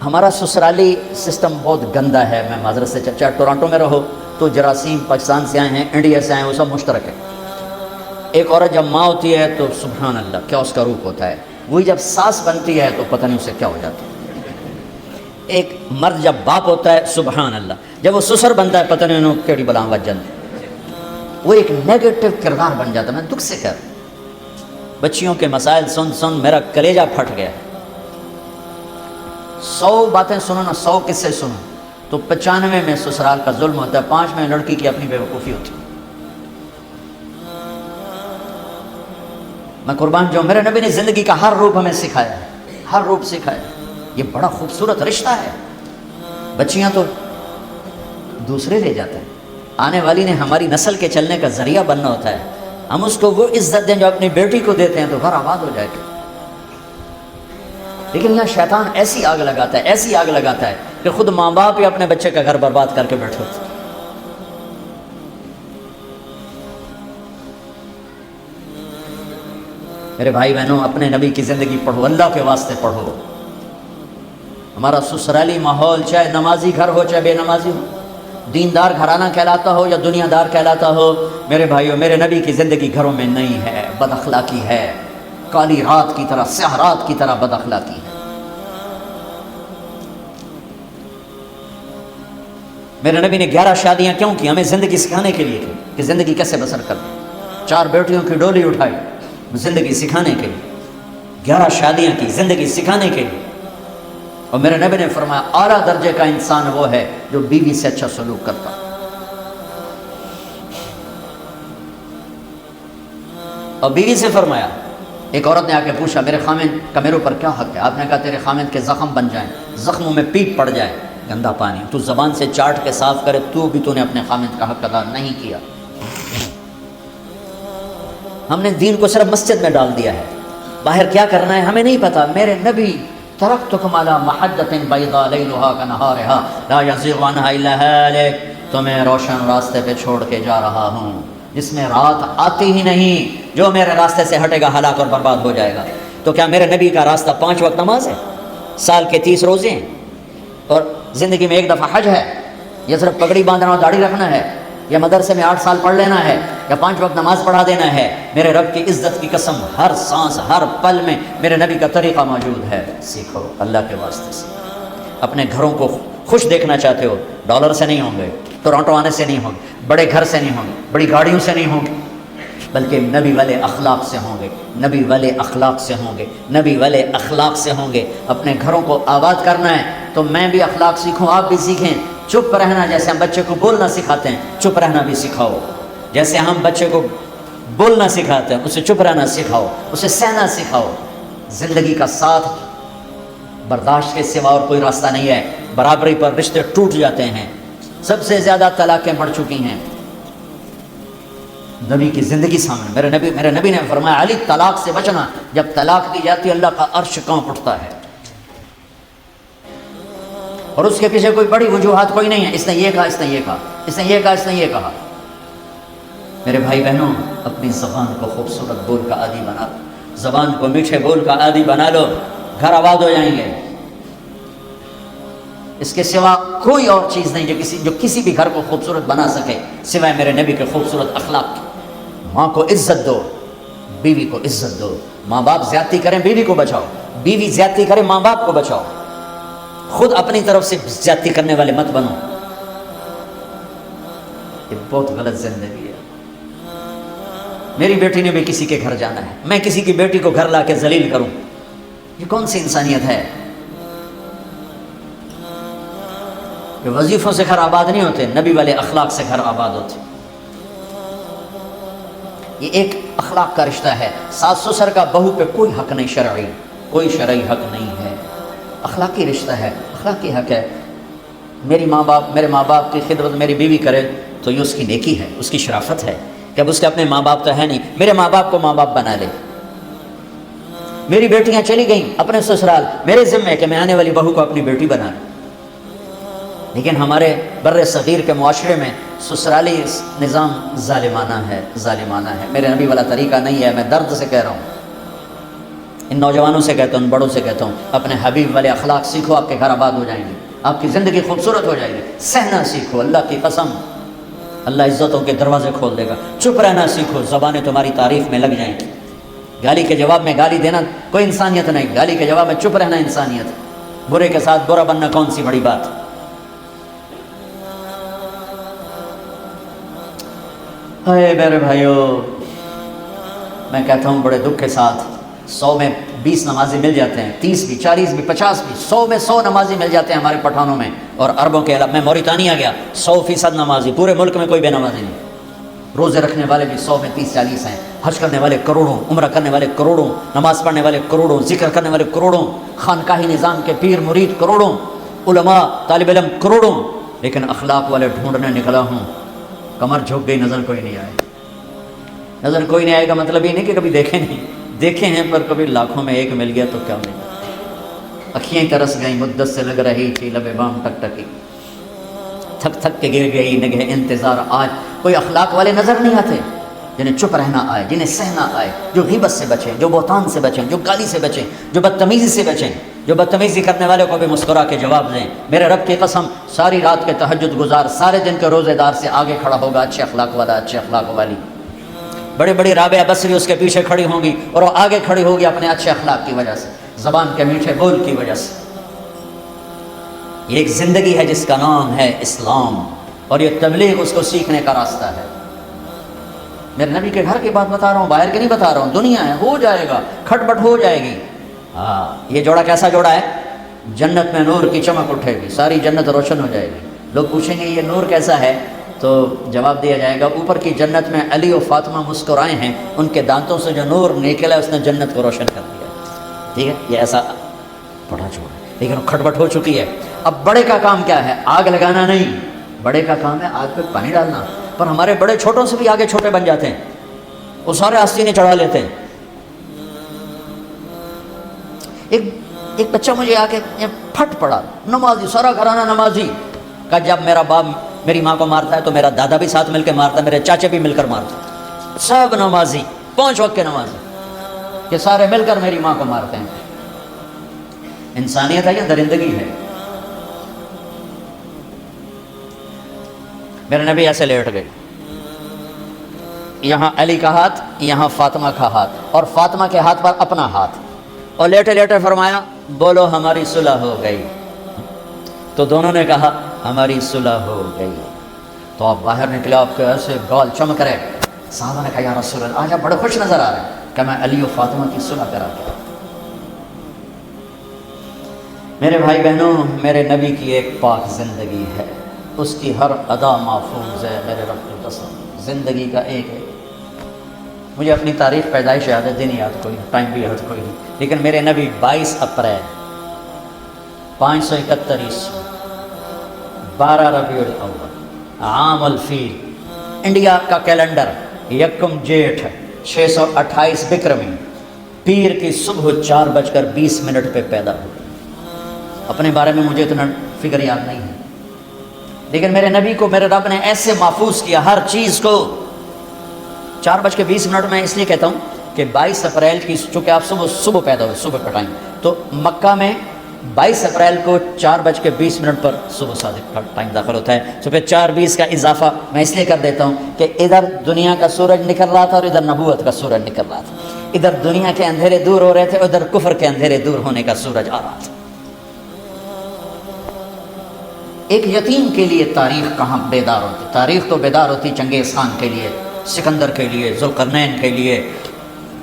ہمارا سسرالی سسٹم بہت گندا ہے. میں معذرت سے، چاہے ٹورانٹو میں رہو تو جراثیم پاکستان سے آئے ہیں، انڈیا سے آئے ہیں، وہ سب مشترک ہے. ایک عورت جب ماں ہوتی ہے تو سبحان اللہ کیا اس کا روپ ہوتا ہے، وہی جب ساس بنتی ہے تو پتہ نہیں اسے کیا ہو جاتا ہے. ایک مرد جب باپ ہوتا ہے سبحان اللہ، جب وہ سسر بنتا ہے پتہ نہیں انہوں کیڑی بلا وجن، وہ ایک نیگیٹو کردار بن جاتا ہے. میں دکھ سے کہہ رہا ہوں، بچیوں کے مسائل سن سن میرا کلیجہ پھٹ گیا. 100 باتیں سنو نا، 100 قصے سنو تو 95 میں سسرال کا ظلم ہوتا ہے، 5 میں لڑکی کی اپنی بیوقوفی ہوتی ہے. میں قربان جو میرے نبی نے زندگی کا ہر روپ ہمیں سکھایا ہے، ہر روپ سکھایا ہے. یہ بڑا خوبصورت رشتہ ہے. بچیاں تو دوسرے لے جاتے ہیں، آنے والی نے ہماری نسل کے چلنے کا ذریعہ بننا ہوتا ہے. ہم اس کو وہ عزت دیں جو اپنی بیٹی کو دیتے ہیں تو گھر آباد ہو جائے گا. لیکن یہاں شیطان ایسی آگ لگاتا ہے، ایسی آگ لگاتا ہے کہ خود ماں باپ ہی اپنے بچے کا گھر برباد کر کے بیٹھے ہوتے ہیں. میرے بھائی بہنوں، اپنے نبی کی زندگی پڑھو، اللہ کے واسطے پڑھو. ہمارا سسرالی ماحول چاہے نمازی گھر ہو چاہے بے نمازی ہو، دیندار گھرانہ کہلاتا ہو یا دنیا دار کہلاتا ہو، میرے بھائیوں میرے نبی کی زندگی گھروں میں نہیں ہے، بد اخلاقی ہے، کالی رات کی طرح، سیاہ رات کی طرح بد اخلاقی ہے. میرے نبی نے 11 شادیاں کیوں کی؟ ہمیں زندگی سکھانے کے لیے کی کہ زندگی کیسے بسر کریں. 4 بیٹیوں کی ڈولی اٹھائی زندگی سکھانے کے لیے، 11 شادیاں کی زندگی سکھانے کے لیے. اور میرے نبی نے فرمایا اعلیٰ درجے کا انسان وہ ہے جو بیوی سے اچھا سلوک کرتا. اور بیوی سے فرمایا، ایک عورت نے آ کے پوچھا میرے خامن کا میرے اوپر کیا حق ہے؟ آپ نے کہا تیرے خامن کے زخم بن جائیں، زخموں میں پیپ پڑ جائے، گندا پانی تو زبان سے چاٹ کے صاف کرے، تو نے اپنے خامن کا حق ادا نہیں کیا. ہم نے دین کو صرف مسجد میں ڈال دیا ہے، باہر کیا کرنا ہے ہمیں نہیں پتا. میرے نبی ترکتکم علی محجۃ بیضاء لیلھا کنہارھا لا یزیغ عنہا الا ہالک، تمہیں روشن راستے پہ چھوڑ کے جا رہا ہوں جس میں رات آتی ہی نہیں، جو میرے راستے سے ہٹے گا ہلاک اور برباد ہو جائے گا. تو کیا میرے نبی کا راستہ 5 وقت نماز ہے، سال کے 30 روزے ہیں اور زندگی میں ایک دفعہ حج ہے، یا صرف پگڑی باندھنا اور داڑھی رکھنا ہے، یا مدرسے میں 8 سال پڑھ لینا ہے، یا 5 وقت نماز پڑھا دینا ہے؟ میرے رب کی عزت کی قسم ہر سانس ہر پل میں میرے نبی کا طریقہ موجود ہے. سیکھو اللہ کے واسطے سے. اپنے گھروں کو خوش دیکھنا چاہتے ہو، ڈالر سے نہیں ہوں گے، ٹورانٹو آنے سے نہیں ہوں گے، بڑے گھر سے نہیں ہوں گے، بڑی گاڑیوں سے نہیں ہوں گے، بلکہ نبی والے اخلاق سے ہوں گے، نبی والے اخلاق سے ہوں گے، نبی والے اخلاق سے ہوں گے. اپنے گھروں کو آباد کرنا ہے تو میں بھی اخلاق سیکھوں، آپ بھی سیکھیں. چپ رہنا، جیسے ہم بچے کو بولنا سکھاتے ہیں چپ رہنا بھی سکھاؤ. جیسے ہم بچے کو بولنا سکھاتے ہیں اسے چپ رہنا سکھاؤ، اسے سہنا سکھاؤ. زندگی کا ساتھ برداشت کے سوا اور کوئی راستہ نہیں ہے. برابری پر رشتے ٹوٹ جاتے ہیں. سب سے زیادہ طلاقیں بڑھ چکی ہیں. نبی کی زندگی سامنے، میرے نبی نے فرمایا علی طلاق سے بچنا، جب طلاق دی جاتی ہے اللہ کا عرش کانپ اٹھتا ہے، اور اس کے پیچھے کوئی بڑی وجوہات کوئی نہیں ہے، اس نے یہ کہا، اس نے یہ کہا، اس نے یہ کہا، اس نے یہ کہا۔ میرے بھائی بہنوں، اپنی زبان کو خوبصورت بول کا عادی بنا لو، زبان کو میٹھے بول کا عادی بنا لو، گھر آباد ہو جائیں گے۔ اس کے سوا کوئی اور چیز نہیں جو کسی بھی گھر کو خوبصورت بنا سکے سوائے میرے نبی کے خوبصورت اخلاق کی۔ ماں کو عزت دو، بیوی کو عزت دو، ماں باپ زیادتی کریں بیوی کو بچاؤ، بیوی زیادتی کرے ماں باپ کو بچاؤ، خود اپنی طرف سے زیادتی کرنے والے مت بنو۔ یہ بہت غلط زندگی ہے۔ میری بیٹی نے بھی کسی کے گھر جانا ہے، میں کسی کی بیٹی کو گھر لا کے ذلیل کروں، یہ کون سی انسانیت ہے؟ یہ وظیفوں سے گھر آباد نہیں ہوتے، نبی والے اخلاق سے گھر آباد ہوتے۔ یہ ایک اخلاق کا رشتہ ہے۔ ساس سسر کا بہو پہ کوئی حق نہیں، شرعی کوئی شرعی حق نہیں ہے، اخلاقی رشتہ ہے، اخلاقی حق ہے۔ میرے ماں باپ کی خدمت میری بیوی کرے تو یہ اس کی نیکی ہے، اس کی شرافت ہے کہ اب اس کے اپنے ماں باپ تو ہے نہیں، میرے ماں باپ کو ماں باپ بنا لے۔ میری بیٹیاں چلی گئیں اپنے سسرال، میرے ذمہ ہے کہ میں آنے والی بہو کو اپنی بیٹی بنا لوں۔ لیکن ہمارے بر صغیر کے معاشرے میں سسرالی نظام ظالمانہ ہے، میرے نبی والا طریقہ نہیں ہے۔ میں درد سے کہہ رہا ہوں، ان نوجوانوں سے کہتا ہوں، ان بڑوں سے کہتا ہوں، اپنے حبیب والے اخلاق سیکھو، آپ کے گھر آباد ہو جائیں گے، آپ کی زندگی خوبصورت ہو جائے گی۔ سہنا سیکھو، اللہ کی قسم اللہ عزتوں کے دروازے کھول دے گا۔ چپ رہنا سیکھو، زبانیں تمہاری تعریف میں لگ جائیں گی۔ گالی کے جواب میں گالی دینا کوئی انسانیت نہیں، گالی کے جواب میں چپ رہنا انسانیت۔ برے کے ساتھ برا بننا کون سی بڑی بات؟ اے میرے بھائیو، میں کہتا ہوں بڑے دکھ کے ساتھ، 100 میں 20 نمازی مل جاتے ہیں، 30 بھی، 40 بھی، 50 بھی، 100 میں 100 نمازی مل جاتے ہیں ہمارے پٹھانوں میں اور عربوں کے علاوہ۔ میں موریتانیہ گیا، 100% نمازی، پورے ملک میں کوئی بے نمازی نہیں۔ روزے رکھنے والے بھی 100 میں 30-40 ہیں، حج کرنے والے کروڑوں، عمرہ کرنے والے کروڑوں، نماز پڑھنے والے کروڑوں، ذکر کرنے والے کروڑوں، خانقاہی نظام کے پیر مرید کروڑوں، علماء طالب علم کروڑوں، لیکن اخلاق والے ڈھونڈنے نکلا ہوں۔ کمر جھک گئی، نظر کوئی نہیں آئے۔ نظر کوئی نہیں آئے گا مطلب یہ نہیں کہ کبھی دیکھے ہیں پر کبھی لاکھوں میں ایک مل گیا تو کیا ملا۔ اکھیاں ترس گئیں، مدت سے لگ رہی تھی لب بام ٹک ٹکی، تھک تھک کے گر گئی نگہ انتظار آج۔ کوئی اخلاق والے نظر نہیں آتے جنہیں چپ رہنا آئے، جنہیں سہنا آئے، جو غیبت سے بچیں، جو بہتان سے بچیں، جو گالی سے بچیں، جو بدتمیزی سے بچیں، جو بدتمیزی کرنے والے کو بھی مسکرا کے جواب دیں۔ میرے رب کی قسم، ساری رات کے تہجد گزار، سارے دن کے روزے دار سے آگے کھڑا ہوگا اچھے اخلاق والا، اچھے اخلاق والی۔ بڑی بڑی رابعہ بصری اس کے پیچھے کھڑی ہوں گی اور وہ آگے کھڑی ہوگی اپنے اچھے اخلاق کی وجہ سے، زبان کے میٹھے بول کی وجہ سے۔ یہ ایک زندگی ہے جس کا نام ہے اسلام، اور یہ تبلیغ اس کو سیکھنے کا راستہ ہے۔ میرے نبی کے گھر کی بات بتا رہا ہوں، باہر کی نہیں بتا رہا ہوں۔ دنیا ہے، ہو جائے گا، کھٹ بٹ ہو جائے گی۔ ہاں، یہ جوڑا کیسا جوڑا ہے؟ جنت میں نور کی چمک اٹھے گی، ساری جنت روشن ہو جائے گی۔ لوگ پوچھیں گے یہ نور کیسا ہے؟ تو جواب دیا جائے گا، اوپر کی جنت میں علی و فاطمہ مسکرائے ہیں، ان کے دانتوں سے جو نور نکلا اس نے جنت کو روشن کر دیا۔ ٹھیک ہے، یہ ایسا بڑا جوڑا ہے، لیکن وہ کھٹ بٹ ہو چکی ہے۔ اب بڑے کا کام کیا ہے؟ آگ لگانا نہیں، بڑے کا کام ہے آگ پہ پانی ڈالنا۔ پر ہمارے بڑے چھوٹوں سے بھی آگے چھوٹے بن جاتے ہیں، وہ سارے آستینے چڑھا لیتے ہیں۔ ایک بچہ مجھے آ کے پھٹ پڑا، نمازی، سارا گھرانہ نمازی، کہ جب میرا باپ میری ماں کو مارتا ہے تو میرا دادا بھی ساتھ مل کے مارتا ہے، میرے چاچے بھی مل کر مارتے ہیں، سب نمازی، 5 وقت کے نمازی، کہ سارے مل کر میری ماں کو مارتے ہیں۔ انسانیت ہے یا درندگی ہے؟ میرے نبی ایسے لیٹ گئے، یہاں علی کا ہاتھ، یہاں فاطمہ کا ہاتھ، اور فاطمہ کے ہاتھ پر اپنا ہاتھ، اور لیٹے لیٹے فرمایا بولو ہماری صلح ہو گئی۔ تو دونوں نے کہا ہماری صلح ہو گئی۔ تو آپ باہر نکلے، آپ کے ایسے گال چمک رہے۔ صحابہ نے کہا یا رسول اللہ، آج آپ بڑے خوش نظر آ رہے ہیں کہ میں علی و فاطمہ کی صلح کرا کے۔ میرے بھائی بہنوں، میرے نبی کی ایک پاک زندگی ہے، اس کی ہر ادا محفوظ ہے۔ میرے رب کی قسم، زندگی کا ایک ہے۔ مجھے اپنی تاریخ پیدائش یاد ہے، دن یاد کوئی نہیں، ٹائم بھی یاد کوئی نہیں، لیکن میرے نبی 22 اپریل 571 عیسوی 12 ربیع الاول عام الفیل، انڈیا کا کیلنڈر یکم جیٹھ 628 بکرمی پیر کی صبح 4:20 پہ پیدا ہوئی۔ اپنے بارے میں مجھے اتنا فکر یاد نہیں ہے، لیکن میرے نبی کو میرے رب نے ایسے محفوظ کیا ہر چیز کو۔ 4:20 میں اس لیے کہتا ہوں کہ 22 اپریل کی، چونکہ آپ صبح پیدا ہوئے، صبح کا ٹائم، تو مکہ میں 22 اپریل کو 4:20 پر صبح صادق کا ٹائم داخل ہوتا ہے۔ تو پھر 4:20 کا اضافہ میں اس لیے کر دیتا ہوں کہ ادھر دنیا کا سورج نکل رہا تھا اور ادھر نبوت کا سورج نکل رہا تھا، ادھر دنیا کے اندھیرے دور ہو رہے تھے، ادھر کفر کے اندھیرے دور ہونے کا سورج آ رہا تھا۔ ایک یتیم کے لیے تاریخ کہاں بیدار ہوتی؟ تاریخ تو بیدار ہوتی چنگیز خان کے لیے، سکندر کے لیے، ذوالقرنین کے لیے،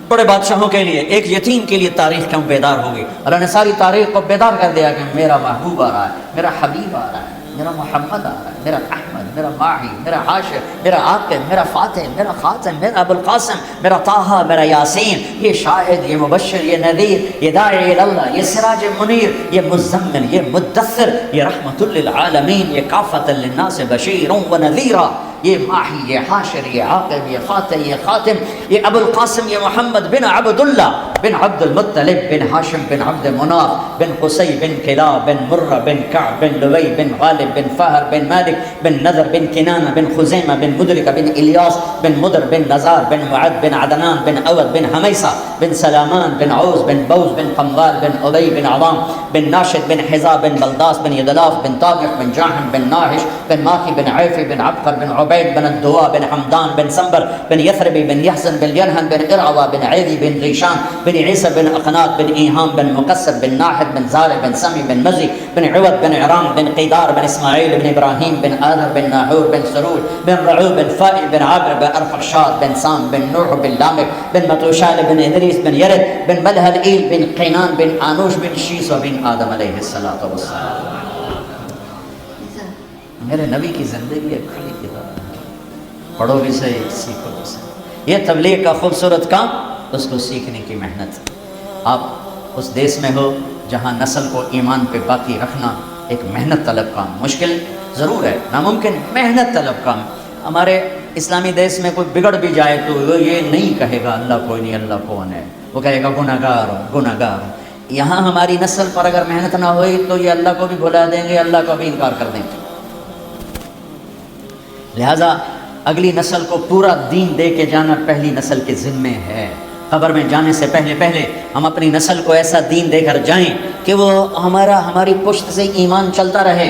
بڑے بادشاہوں کے لیے۔ ایک یتیم کے لیے تاریخ کیوں بیدار ہوگی؟ اللہ نے ساری تاریخ کو بیدار کر دیا کہ میرا محبوب آ رہا ہے، میرا حبیب آ رہا ہے، میرا محمد آ رہا ہے، میرا احمد، میرا ماہی، میرا حاشر، میرا عاقب، میرا فاتح، میرا خاتم، میرا ابو القاسم، میرا طٰہٰ، میرا یاسین۔ یہ شاہد، یہ مبشر، یہ نذیر، یہ داعی اللہ، یہ سراج منیر، یہ مزمل، یہ مدثر، یہ رحمت للعالمین، یہ کافۃ للناس بشیر و نذیرا، یہ ماہی، یہ حاشر، یہ عاقب، یہ فاتح، یہ خاتم، یہ ابو القاسم، یہ محمد بن عبداللہ بن عبد المطلب بن ہاشم بن عبد مناف بن قصی بن کلاب بن مرہ بن کعب بن لوی بن غالب بن فہر بن مالک بن نذر بن کنانہ بن خزیمہ بن مدرکہ بن الیاس بن مدر بن نزار بن معد بن عدنان بن اود بن حمیسہ بن سلامان بن عوز بن بوز بن قموال بن علی بن عوام بن ناشد بن حذا بن بلداس بن یدلاف بن طاغح بن جاحم بن ناحش بن ماخی بن عیفی بن عبقر بن عبید بن الدوا بن حمدان بن سنبر بن یثربی بن یحزن بن ینہن بن ارعوا بن عیدی بن ریشان بن عیسى بن اقناط بن ایہام بن مقصد بن ناحد بن زارع بن سمی بن مزی بن عوض بن عرام بن قیدار بن اسماعیل بن ابراہیم بن آذر بن ناحور بن سرور بن رعو بن فائل بن عابر بن ارفخشاد بن سام بن نوح بن لامک بن متوشال بن ادریس بن یرد بن ملہل ایل بن قینان بن آنوش بن شیس و بن آدم علیہ السلام۔ میرے نبی کی زندگی ایک کھلی کتاب ہے، پڑھو بھی صحیح، سیکھو بھی صحیح۔ یہ تبلیغ کا خوبصورت کام، اس کو سیکھنے کی محنت۔ آپ اس دیس میں ہو جہاں نسل کو ایمان پہ باقی رکھنا ایک محنت طلب کام، مشکل ضرور ہے، ناممکن، محنت طلب کام۔ ہمارے اسلامی دیس میں کوئی بگڑ بھی جائے تو وہ یہ نہیں کہے گا اللہ کوئی نہیں، اللہ کون ہے، وہ کہے گا گناہ گار ہوں، گناہ گار ہوں۔ یہاں ہماری نسل پر اگر محنت نہ ہوئی تو یہ اللہ کو بھی بھلا دیں گے، اللہ کو بھی انکار کر دیں گے۔ لہٰذا اگلی نسل کو پورا دین دے کے جانا پہلی نسل کے ذمے ہے۔ قبر میں جانے سے پہلے ہم اپنی نسل کو ایسا دین دے کر جائیں کہ وہ ہماری پشت سے ایمان چلتا رہے۔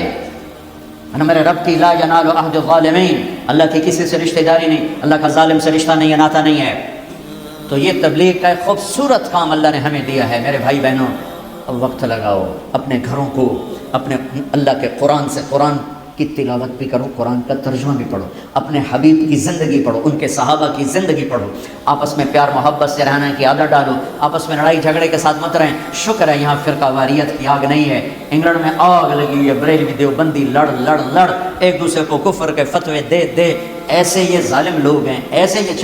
میرے رب کی لا ینال عہد الظالمین، اللہ کی کسی سے رشتہ داری نہیں، اللہ کا ظالم سے رشتہ نہیں، ناتا نہیں ہے۔ تو یہ تبلیغ کا ایک خوبصورت کام اللہ نے ہمیں دیا ہے۔ میرے بھائی بہنوں، اب وقت لگاؤ اپنے گھروں کو، اپنے اللہ کے قرآن سے، قرآن کی تلاوت بھی کرو، قرآن کا ترجمہ بھی پڑھو، اپنے حبیب کی زندگی پڑھو، ان کے صحابہ کی زندگی پڑھو، آپس میں پیار محبت سے رہنے کی عادت ڈالو، آپس میں لڑائی جھگڑے کے ساتھ مت رہیں۔ شکر ہے یہاں فرقہ واریت کی آگ نہیں ہے، انگلینڈ میں آگ لگی ہے، بریلوی دیوبندی لڑ ایک دوسرے کو کفر کے فتوے دے، ایسے یہ ظالم لوگ ہیں، ایسے یہ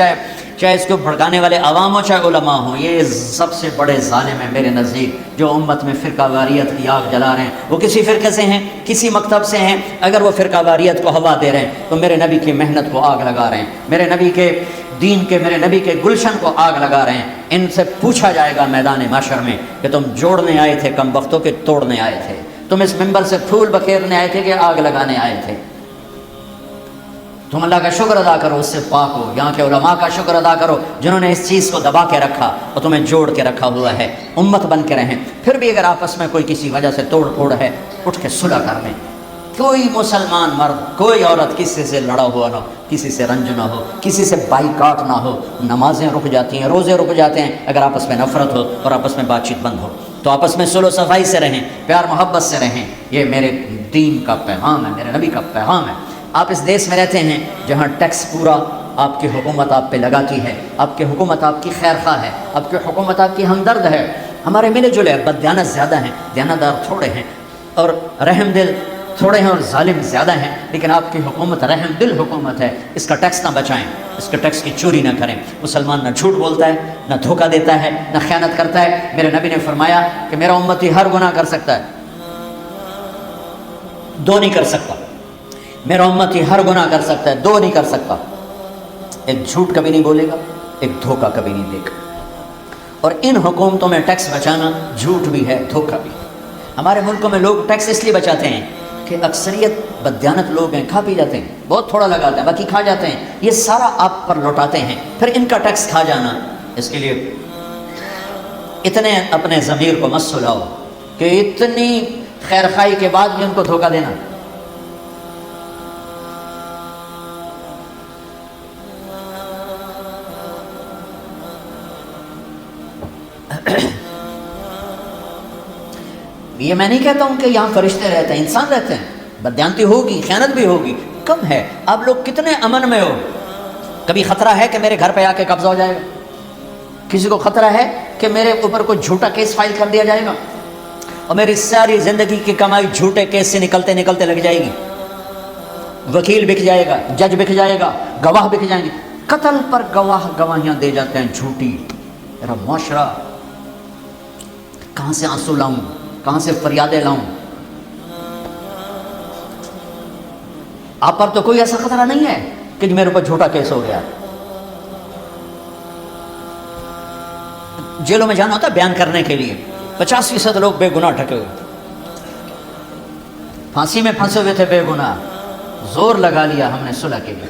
چاہے اس کو بھڑکانے والے عوام ہو چاہے علماء ہوں، یہ سب سے بڑے ظالم ہیں میرے نزدیک، جو امت میں فرقہ واریت کی آگ جلا رہے ہیں۔ وہ کسی فرقے سے ہیں، کسی مکتب سے ہیں، اگر وہ فرقہ واریت کو ہوا دے رہے ہیں تو میرے نبی کی محنت کو آگ لگا رہے ہیں، میرے نبی کے دین کے، میرے نبی کے گلشن کو آگ لگا رہے ہیں۔ ان سے پوچھا جائے گا میدان محشر میں کہ تم جوڑنے آئے تھے کم وقتوں کے توڑنے آئے تھے، تم اس منبر سے پھول بکھیرنے آئے تھے کہ آگ لگانے آئے تھے؟ تم اللہ کا شکر ادا کرو، اس سے پاک ہو۔ یہاں کے علماء کا شکر ادا کرو جنہوں نے اس چیز کو دبا کے رکھا اور تمہیں جوڑ کے رکھا ہوا ہے، امت بن کے رہیں۔ پھر بھی اگر آپس میں کوئی کسی وجہ سے توڑ پھوڑ ہے، اٹھ کے صلح کر لیں۔ کوئی مسلمان مرد، کوئی عورت کسی سے لڑا ہوا نہ ہو، کسی سے رنج نہ ہو، کسی سے بائیکاٹ نہ ہو۔ نمازیں رک جاتی ہیں، روزے رک جاتے ہیں اگر آپس میں نفرت ہو اور آپس میں بات چیت بند ہو۔ تو آپس میں صلح و صفائی سے رہیں، پیار محبت سے رہیں۔ یہ میرے دین کا پیغام ہے، میرے نبی کا پیغام ہے۔ آپ اس دیس میں رہتے ہیں جہاں ٹیکس پورا آپ کی حکومت آپ پہ لگاتی ہے، آپ کی حکومت آپ کی خیر خواہ ہے، آپ کی حکومت آپ کی ہمدرد ہے۔ ہمارے ملے جلے بددیانت زیادہ ہیں، دیانتدار تھوڑے ہیں، اور رحم دل تھوڑے ہیں، اور ظالم زیادہ ہیں، لیکن آپ کی حکومت رحم دل حکومت ہے۔ اس کا ٹیکس نہ بچائیں، اس کے ٹیکس کی چوری نہ کریں۔ مسلمان نہ جھوٹ بولتا ہے، نہ دھوکہ دیتا ہے، نہ خیانت کرتا ہے۔ میرے نبی نے فرمایا کہ میرا امتی ہر گناہ کر سکتا ہے، دو نہیں کر سکتا۔ میرا امتی ہر گناہ کر سکتا ہے، دو نہیں کر سکتا۔ ایک جھوٹ کبھی نہیں بولے گا، ایک دھوکہ کبھی نہیں دے گا۔ اور ان حکومتوں میں ٹیکس بچانا جھوٹ بھی ہے، دھوکہ بھی ہے۔ ہمارے ملکوں میں لوگ ٹیکس اس لیے بچاتے ہیں کہ اکثریت بددیانت لوگ ہیں، کھا پی جاتے ہیں، بہت تھوڑا لگاتے ہیں، باقی کھا جاتے ہیں، یہ سارا آپ پر لوٹاتے ہیں، پھر ان کا ٹیکس کھا جانا۔ اس کے لیے اتنے اپنے ضمیر کو مت سلاؤ کہ اتنی خیر خواہی کے بعد بھی ان کو دھوکہ دینا۔ یہ میں نہیں کہتا ہوں کہ یہاں فرشتے رہتے ہیں، انسان رہتے ہیں، بددیانتی ہوگی، خیانت بھی ہوگی، کم ہے۔ آپ لوگ کتنے امن میں ہو؟ کبھی خطرہ ہے کہ میرے گھر پہ آ کے قبضہ ہو جائے گا؟ کسی کو خطرہ ہے کہ میرے اوپر کوئی جھوٹا کیس فائل کر دیا جائے گا اور میری ساری زندگی کی کمائی جھوٹے کیس سے نکلتے نکلتے لگ جائے گی؟ وکیل بک جائے گا، جج بک جائے گا، گواہ بک جائیں گے، قتل پر گواہیاں دے جاتے ہیں جھوٹی۔ میرا معاشرہ کہاں سے آنسو لاؤں، کہاں سے فریادیں لاؤں؟ آپ پر تو کوئی ایسا خطرہ نہیں ہے کہ میرے اوپر جھوٹا کیس ہو گیا۔ جیلوں میں جانا ہوتا ہے بیان کرنے کے لیے، 50% لوگ بے گناہ ڈھکے ہوئے، پھانسی میں پھنسے ہوئے تھے بے گناہ، زور لگا لیا ہم نے صلح کے لیے،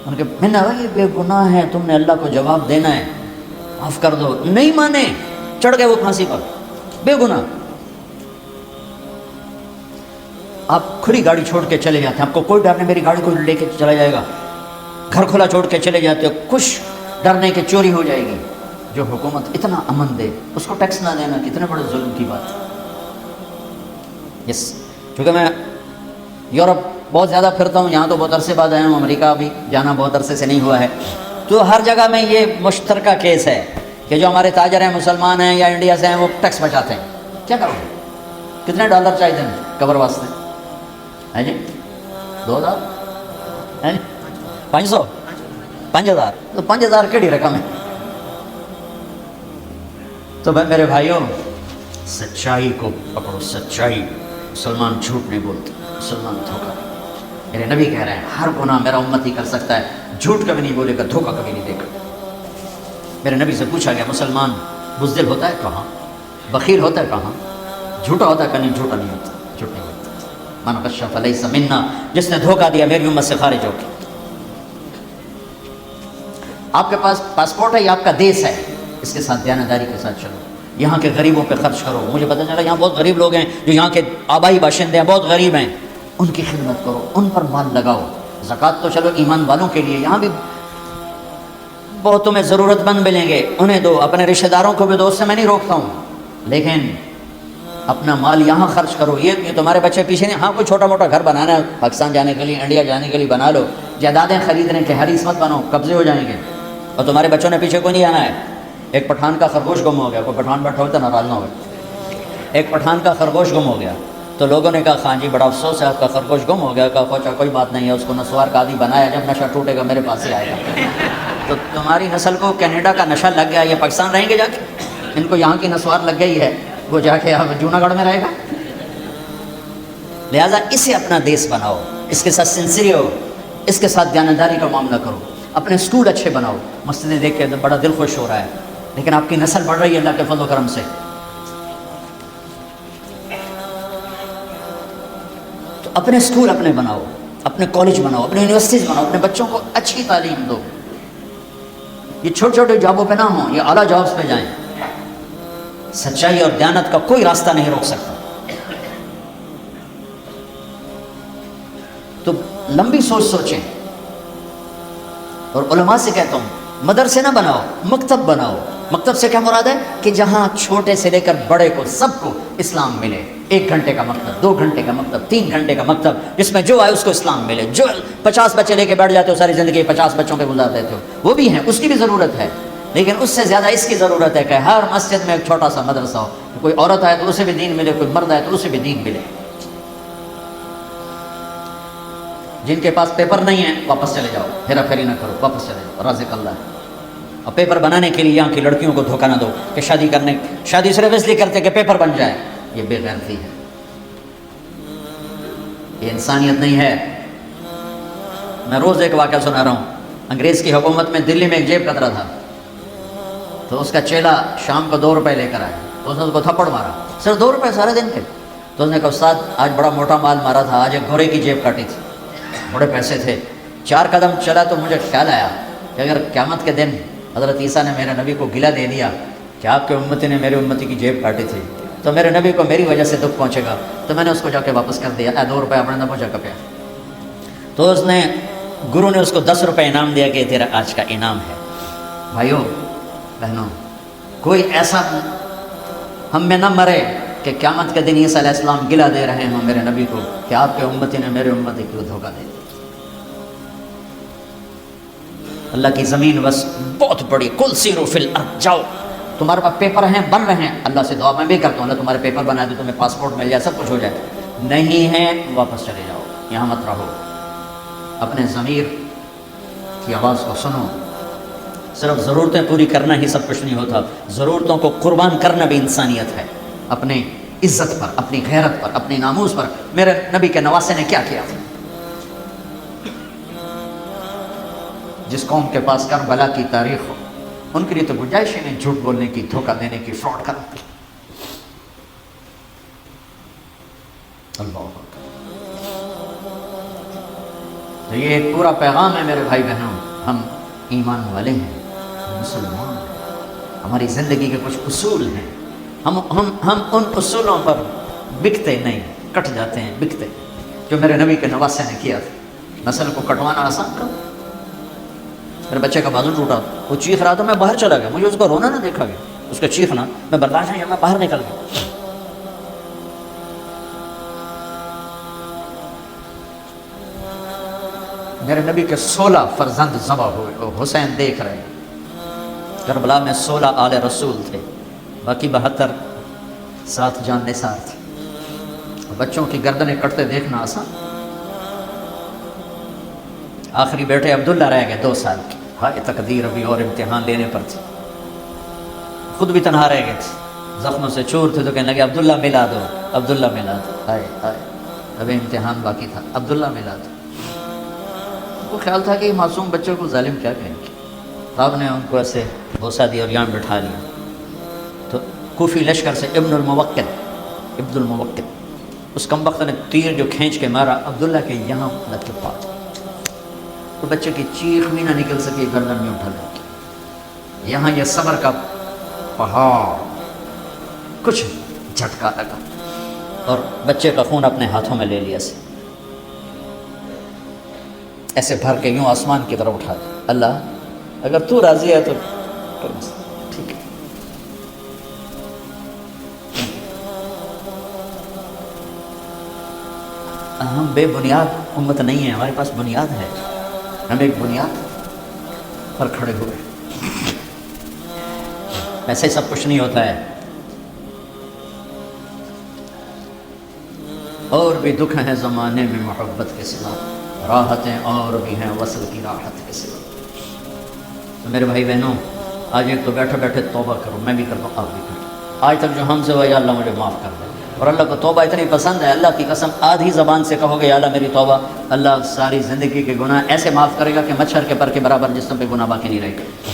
ان کے میں نے کہا یہ بے گناہ ہے، تم نے اللہ کو جواب دینا ہے، معاف کر دو، نہیں مانے، چڑھ گئے وہ پھانسی پر، بے گناہ۔ آپ کھلی گاڑی چھوڑ کے چلے جاتے ہیں، آپ کو کوئی ڈر نہیں، میری گاڑی کو لے کے چلا جائے گا، گھر کھلا چھوڑ کے چلے جاتے ہو، کچھ ڈر نہیں کہ چوری ہو جائے گی۔ جو حکومت اتنا امن دے اس کو ٹیکس نہ دینا کتنے بڑے ظلم کی بات ہے۔ یس، کیونکہ میں یورپ بہت زیادہ پھرتا ہوں، یہاں تو بہت عرصے بعد آیا ہوں، امریکہ بھی جانا بہت عرصے سے نہیں ہوا ہے، تو ہر جگہ میں یہ مشترکہ کیس ہے کہ جو ہمارے تاجر ہیں، مسلمان ہیں یا انڈیا سے ہیں، وہ ٹیکس بچاتے ہیں۔ کیا کرو گے؟ کتنے ڈالر چاہیے دیں کور واسطے؟ ہے جی 2000 ہے جی 500 5000 تو 5000 کیڑی رقم ہے؟ تو میرے بھائیوں، سچائی کو پکڑو، سچائی۔ مسلمان جھوٹ نہیں بولتے، مسلمان دھوکہ نہیں۔ میرے نبی کہہ رہے ہیں ہر گناہ میرا امت ہی کر سکتا ہے، جھوٹ کبھی نہیں بولے گا، دھوکہ کبھی نہیں دے گا۔ میرے نبی سے پوچھا گیا مسلمان بزدل ہوتا ہے کہاں، بخیل ہوتا ہے کہاں، جھوٹا ہوتا ہے کہ نہیں؟ جھوٹا نہیں ہوتا، جھوٹ نہیں ہوتا۔ من غش فلیس منا، جس نے دھوکہ دیا میری امت سے خارج ہو کے۔ آپ کے پاس پاسپورٹ ہے، یہ آپ کا دیس ہے، اس کے ساتھ دیانتداری کے ساتھ چلو، یہاں کے غریبوں پہ خرچ کرو۔ مجھے پتہ چلا یہاں بہت غریب لوگ ہیں جو یہاں کے آبائی باشندے ہیں، بہت غریب ہیں، ان کی خدمت کرو، ان پر مال لگاؤ۔ زکوٰۃ تو چلو ایمان والوں کے لیے، یہاں بھی بہت تمہیں ضرورت مند ملیں گے، انہیں دو، اپنے رشتہ داروں کو بھی دو، اس سے میں نہیں روکتا ہوں، لیکن اپنا مال یہاں خرچ کرو۔ یہ تمہارے بچے پیچھے نہیں، ہاں کوئی چھوٹا موٹا گھر بنانا ہے پاکستان جانے کے لیے، انڈیا جانے کے لیے بنا لو، جائیدادیں خریدنے کے حریص مت بنو، قبضے ہو جائیں گے، اور تمہارے بچوں نے پیچھے کوئی نہیں آنا ہے۔ ایک پٹھان کا خرگوش گم ہو گیا، کوئی پٹھان بیٹھا ہوتا ناراض نہ ہو، ایک پٹھان کا خرگوش گم ہو گیا، تو لوگوں نے کہا خان جی بڑا افسوس ہے آپ کا خرگوش گم ہو گیا۔ کہا پوچھا کوئی بات نہیں ہے، اس کو نسوار کا عادی بنایا، جب نشہ ٹوٹے گا میرے پاس ہی آئے گا۔ تو تمہاری نسل کو کینیڈا کا نشہ لگ گیا، یہ پاکستان رہیں گے جا کے؟ ان کو یہاں کی نسوار لگ گئی ہے، وہ جا کے اب جوناگڑھ میں رہے گا۔ لہٰذا اسے اپنا دیس بناؤ، اس کے ساتھ سنسری ہو، اس کے ساتھ دیانتداری کا معاملہ کرو، اپنے اسکول اچھے بناؤ۔ مسجدیں دیکھ کے بڑا دل خوش ہو رہا ہے، لیکن آپ کی نسل بڑھ رہی ہے اللہ کے فضل و کرم سے۔ تو اپنے اسکول اپنے بناؤ، اپنے کالج بناؤ، اپنے یونیورسٹیز بناؤ، اپنے بچوں کو اچھی تعلیم دو۔ یہ چھوٹے چھوٹے جابوں پہ نہ ہوں، یہ اعلیٰ جابس پہ جائیں۔ سچائی اور دیانت کا کوئی راستہ نہیں روک سکتا۔ تو لمبی سوچ سوچیں، اور علماء سے کہتا ہوں مدرسے نہ بناؤ، مکتب بناؤ۔ مکتب سے کیا مراد ہے کہ جہاں چھوٹے سے لے کر بڑے کو سب کو اسلام ملے۔ 1 گھنٹے کا مکتب، 2 گھنٹے کا مکتب، 3 گھنٹے کا مکتب، جس میں جو آئے اس کو اسلام ملے۔ جو 50 بچے لے کے بیٹھ جاتے ہو ساری زندگی 50 بچوں پہ گزار دیتے ہو، وہ بھی ہیں، اس کی بھی ضرورت ہے، لیکن اس سے زیادہ اس کی ضرورت ہے کہ ہر مسجد میں ایک چھوٹا سا مدرسہ ہو، کوئی عورت آئے تو اسے بھی دین ملے، کوئی مرد آئے تو اسے بھی دین ملے۔ جن کے پاس پیپر نہیں ہے واپس چلے جاؤ، ہیرا پھیری نہ کرو، واپس چلے جاؤ، رازق اللہ ہے۔ اور پیپر بنانے کے لیے یہاں کی لڑکیوں کو دھوکہ نہ دو کہ شادی صرف اس لیے کرتے کہ پیپر بن جائے، یہ بے غیرتی ہے، یہ انسانیت نہیں ہے۔ میں روز ایک واقعہ سنا رہا ہوں، انگریز کی حکومت میں دلی میں ایک جیب کترا تھا، تو اس کا چیلا شام کو 2 روپے لے کر آیا، تو اس نے اس کو تھپڑ مارا، سر 2 روپے سارے دن کے؟ تو اس نے کہا استاد آج بڑا موٹا مال مارا تھا، آج ایک گھوڑے کی جیب کاٹی تھی، بڑے پیسے تھے۔ 4 قدم چلا تو مجھے خیال آیا کہ اگر قیامت کے دن حضرت عیسیٰ نے میرے نبی کو گلہ دے دیا کہ آپ کے امتی نے میرے امتی کی جیب کاٹی تھی، تو میرے نبی کو میری وجہ سے دکھ پہنچے گا، تو میں نے اس کو جا کے واپس کر دیا، 2 روپے اپنے نہ پہنچا کپیا۔ تو اس نے گرو نے اس کو 10 روپے انعام دیا کہ تیرا آج کا انعام ہے۔ بھائیوں بہنوں، کوئی ایسا ہم میں نہ مرے کہ قیامت کے دن عیسیٰ علیہ السلام گلہ دے رہے ہوں میرے نبی کو کہ آپ کے امتی نے میرے امتی کو دھوکہ دے دیا۔ اللہ کی زمین بس بہت بڑی، کل سیرو فی الارض، جاؤ، تمہارے پاس پیپر ہیں بن رہے ہیں، اللہ سے دعا میں بھی کرتا ہوں اللہ تمہارے پیپر بنا دے، تمہیں پاسپورٹ مل جائے، سب کچھ ہو جائے، نہیں ہے واپس چلے جاؤ، یہاں مت رہو۔ اپنے ضمیر کی آواز کو سنو، صرف ضرورتیں پوری کرنا ہی سب کچھ نہیں ہوتا، ضرورتوں کو قربان کرنا بھی انسانیت ہے۔ اپنی عزت پر، اپنی غیرت پر، اپنی ناموس پر میرے نبی کے نواسے نے کیا کیا تھا؟ جس قوم کے پاس کربلا کی تاریخ ہو، ان کے لیے تو گنجائش ہی نہیں جھوٹ بولنے کی، دھوکہ دینے کی، فراڈ کرنے کی۔ اللہ اکبر۔ تو یہ ایک پورا پیغام ہے میرے بھائی بہنوں، ہم ایمان والے ہیں، ہم مسلمان ہیں، ہماری زندگی کے کچھ اصول ہیں، ہم ان اصولوں پر بکتے نہیں، کٹ جاتے ہیں، بکتے، جو میرے نبی کے نواسے نے کیا تھا۔ نسل کو کٹوانا آسان کر، میرے بچے کا بازو ٹوٹا، وہ چیخ رہا تھا، میں باہر چلا گیا، مجھے اس کو رونا نہ دیکھا گیا، اس کا چیخنا میں برداشت نہیں، میں باہر نکل گیا۔ میرے نبی کے 16 فرزند ذبح ہوئے، وہ حسین دیکھ رہے ہیں، کربلا میں 16 آل رسول تھے، باقی 72 ساتھ جان نثار تھے۔ بچوں کی گردنیں کٹتے دیکھنا آسان؟ آخری بیٹے عبداللہ رہ گئے 2 سال کے، ہائے تقدیر ابھی اور امتحان لینے پر تھی، خود بھی تنہا رہ گئے تھے، زخموں سے چور تھے، تو کہنے لگے عبداللہ ملا دو، عبداللہ ملا دو، ہائے ہائے ابھی امتحان باقی تھا، عبداللہ ملا دو۔ وہ خیال تھا کہ معصوم بچوں کو ظالم کیا کہیں گے، آپ نے ان کو ایسے بوسہ دیا اور یہاں بٹھا لیا، تو کوفی لشکر سے ابن الموکل اس کمبخت نے تیر جو کھینچ کے مارا عبداللہ کے یہاں لگ کے پاس، تو بچے کی چیخ بھی نہ نکل سکی، گردن میں اٹھا لگی، یہاں یہ صبر کا پہاڑ، کچھ جھٹکا لگا اور بچے کا خون اپنے ہاتھوں میں لے لیا، ایسے بھر کے یوں آسمان کی طرف اٹھا دیا، اللہ اگر تو راضی ہے تو ٹھیک ہے۔ ہم بے بنیاد امت نہیں ہیں، ہمارے پاس بنیاد ہے، ہم ایک بنیاد پر کھڑے ہوئے۔ ایسے سب کچھ نہیں ہوتا ہے، اور بھی دکھ ہیں زمانے میں محبت کے سوا، راحتیں اور بھی ہیں وصل کی راحت کے سوا۔ تو میرے بھائی بہنوں، آج ایک تو بیٹھے بیٹھے توبہ کرو، میں بھی کرتا ہوں، آپ بھی کرو، آج تک جو ہم سے ہوا یا اللہ مجھے معاف کر دے، اور اللہ کو توبہ اتنی پسند ہے، اللہ کی قسم آدھی زبان سے کہو گے یا اللہ میری توبہ، اللہ ساری زندگی کے گناہ ایسے معاف کرے گا کہ مچھر کے پر کے برابر جسم پہ گناہ باقی نہیں رہے گا۔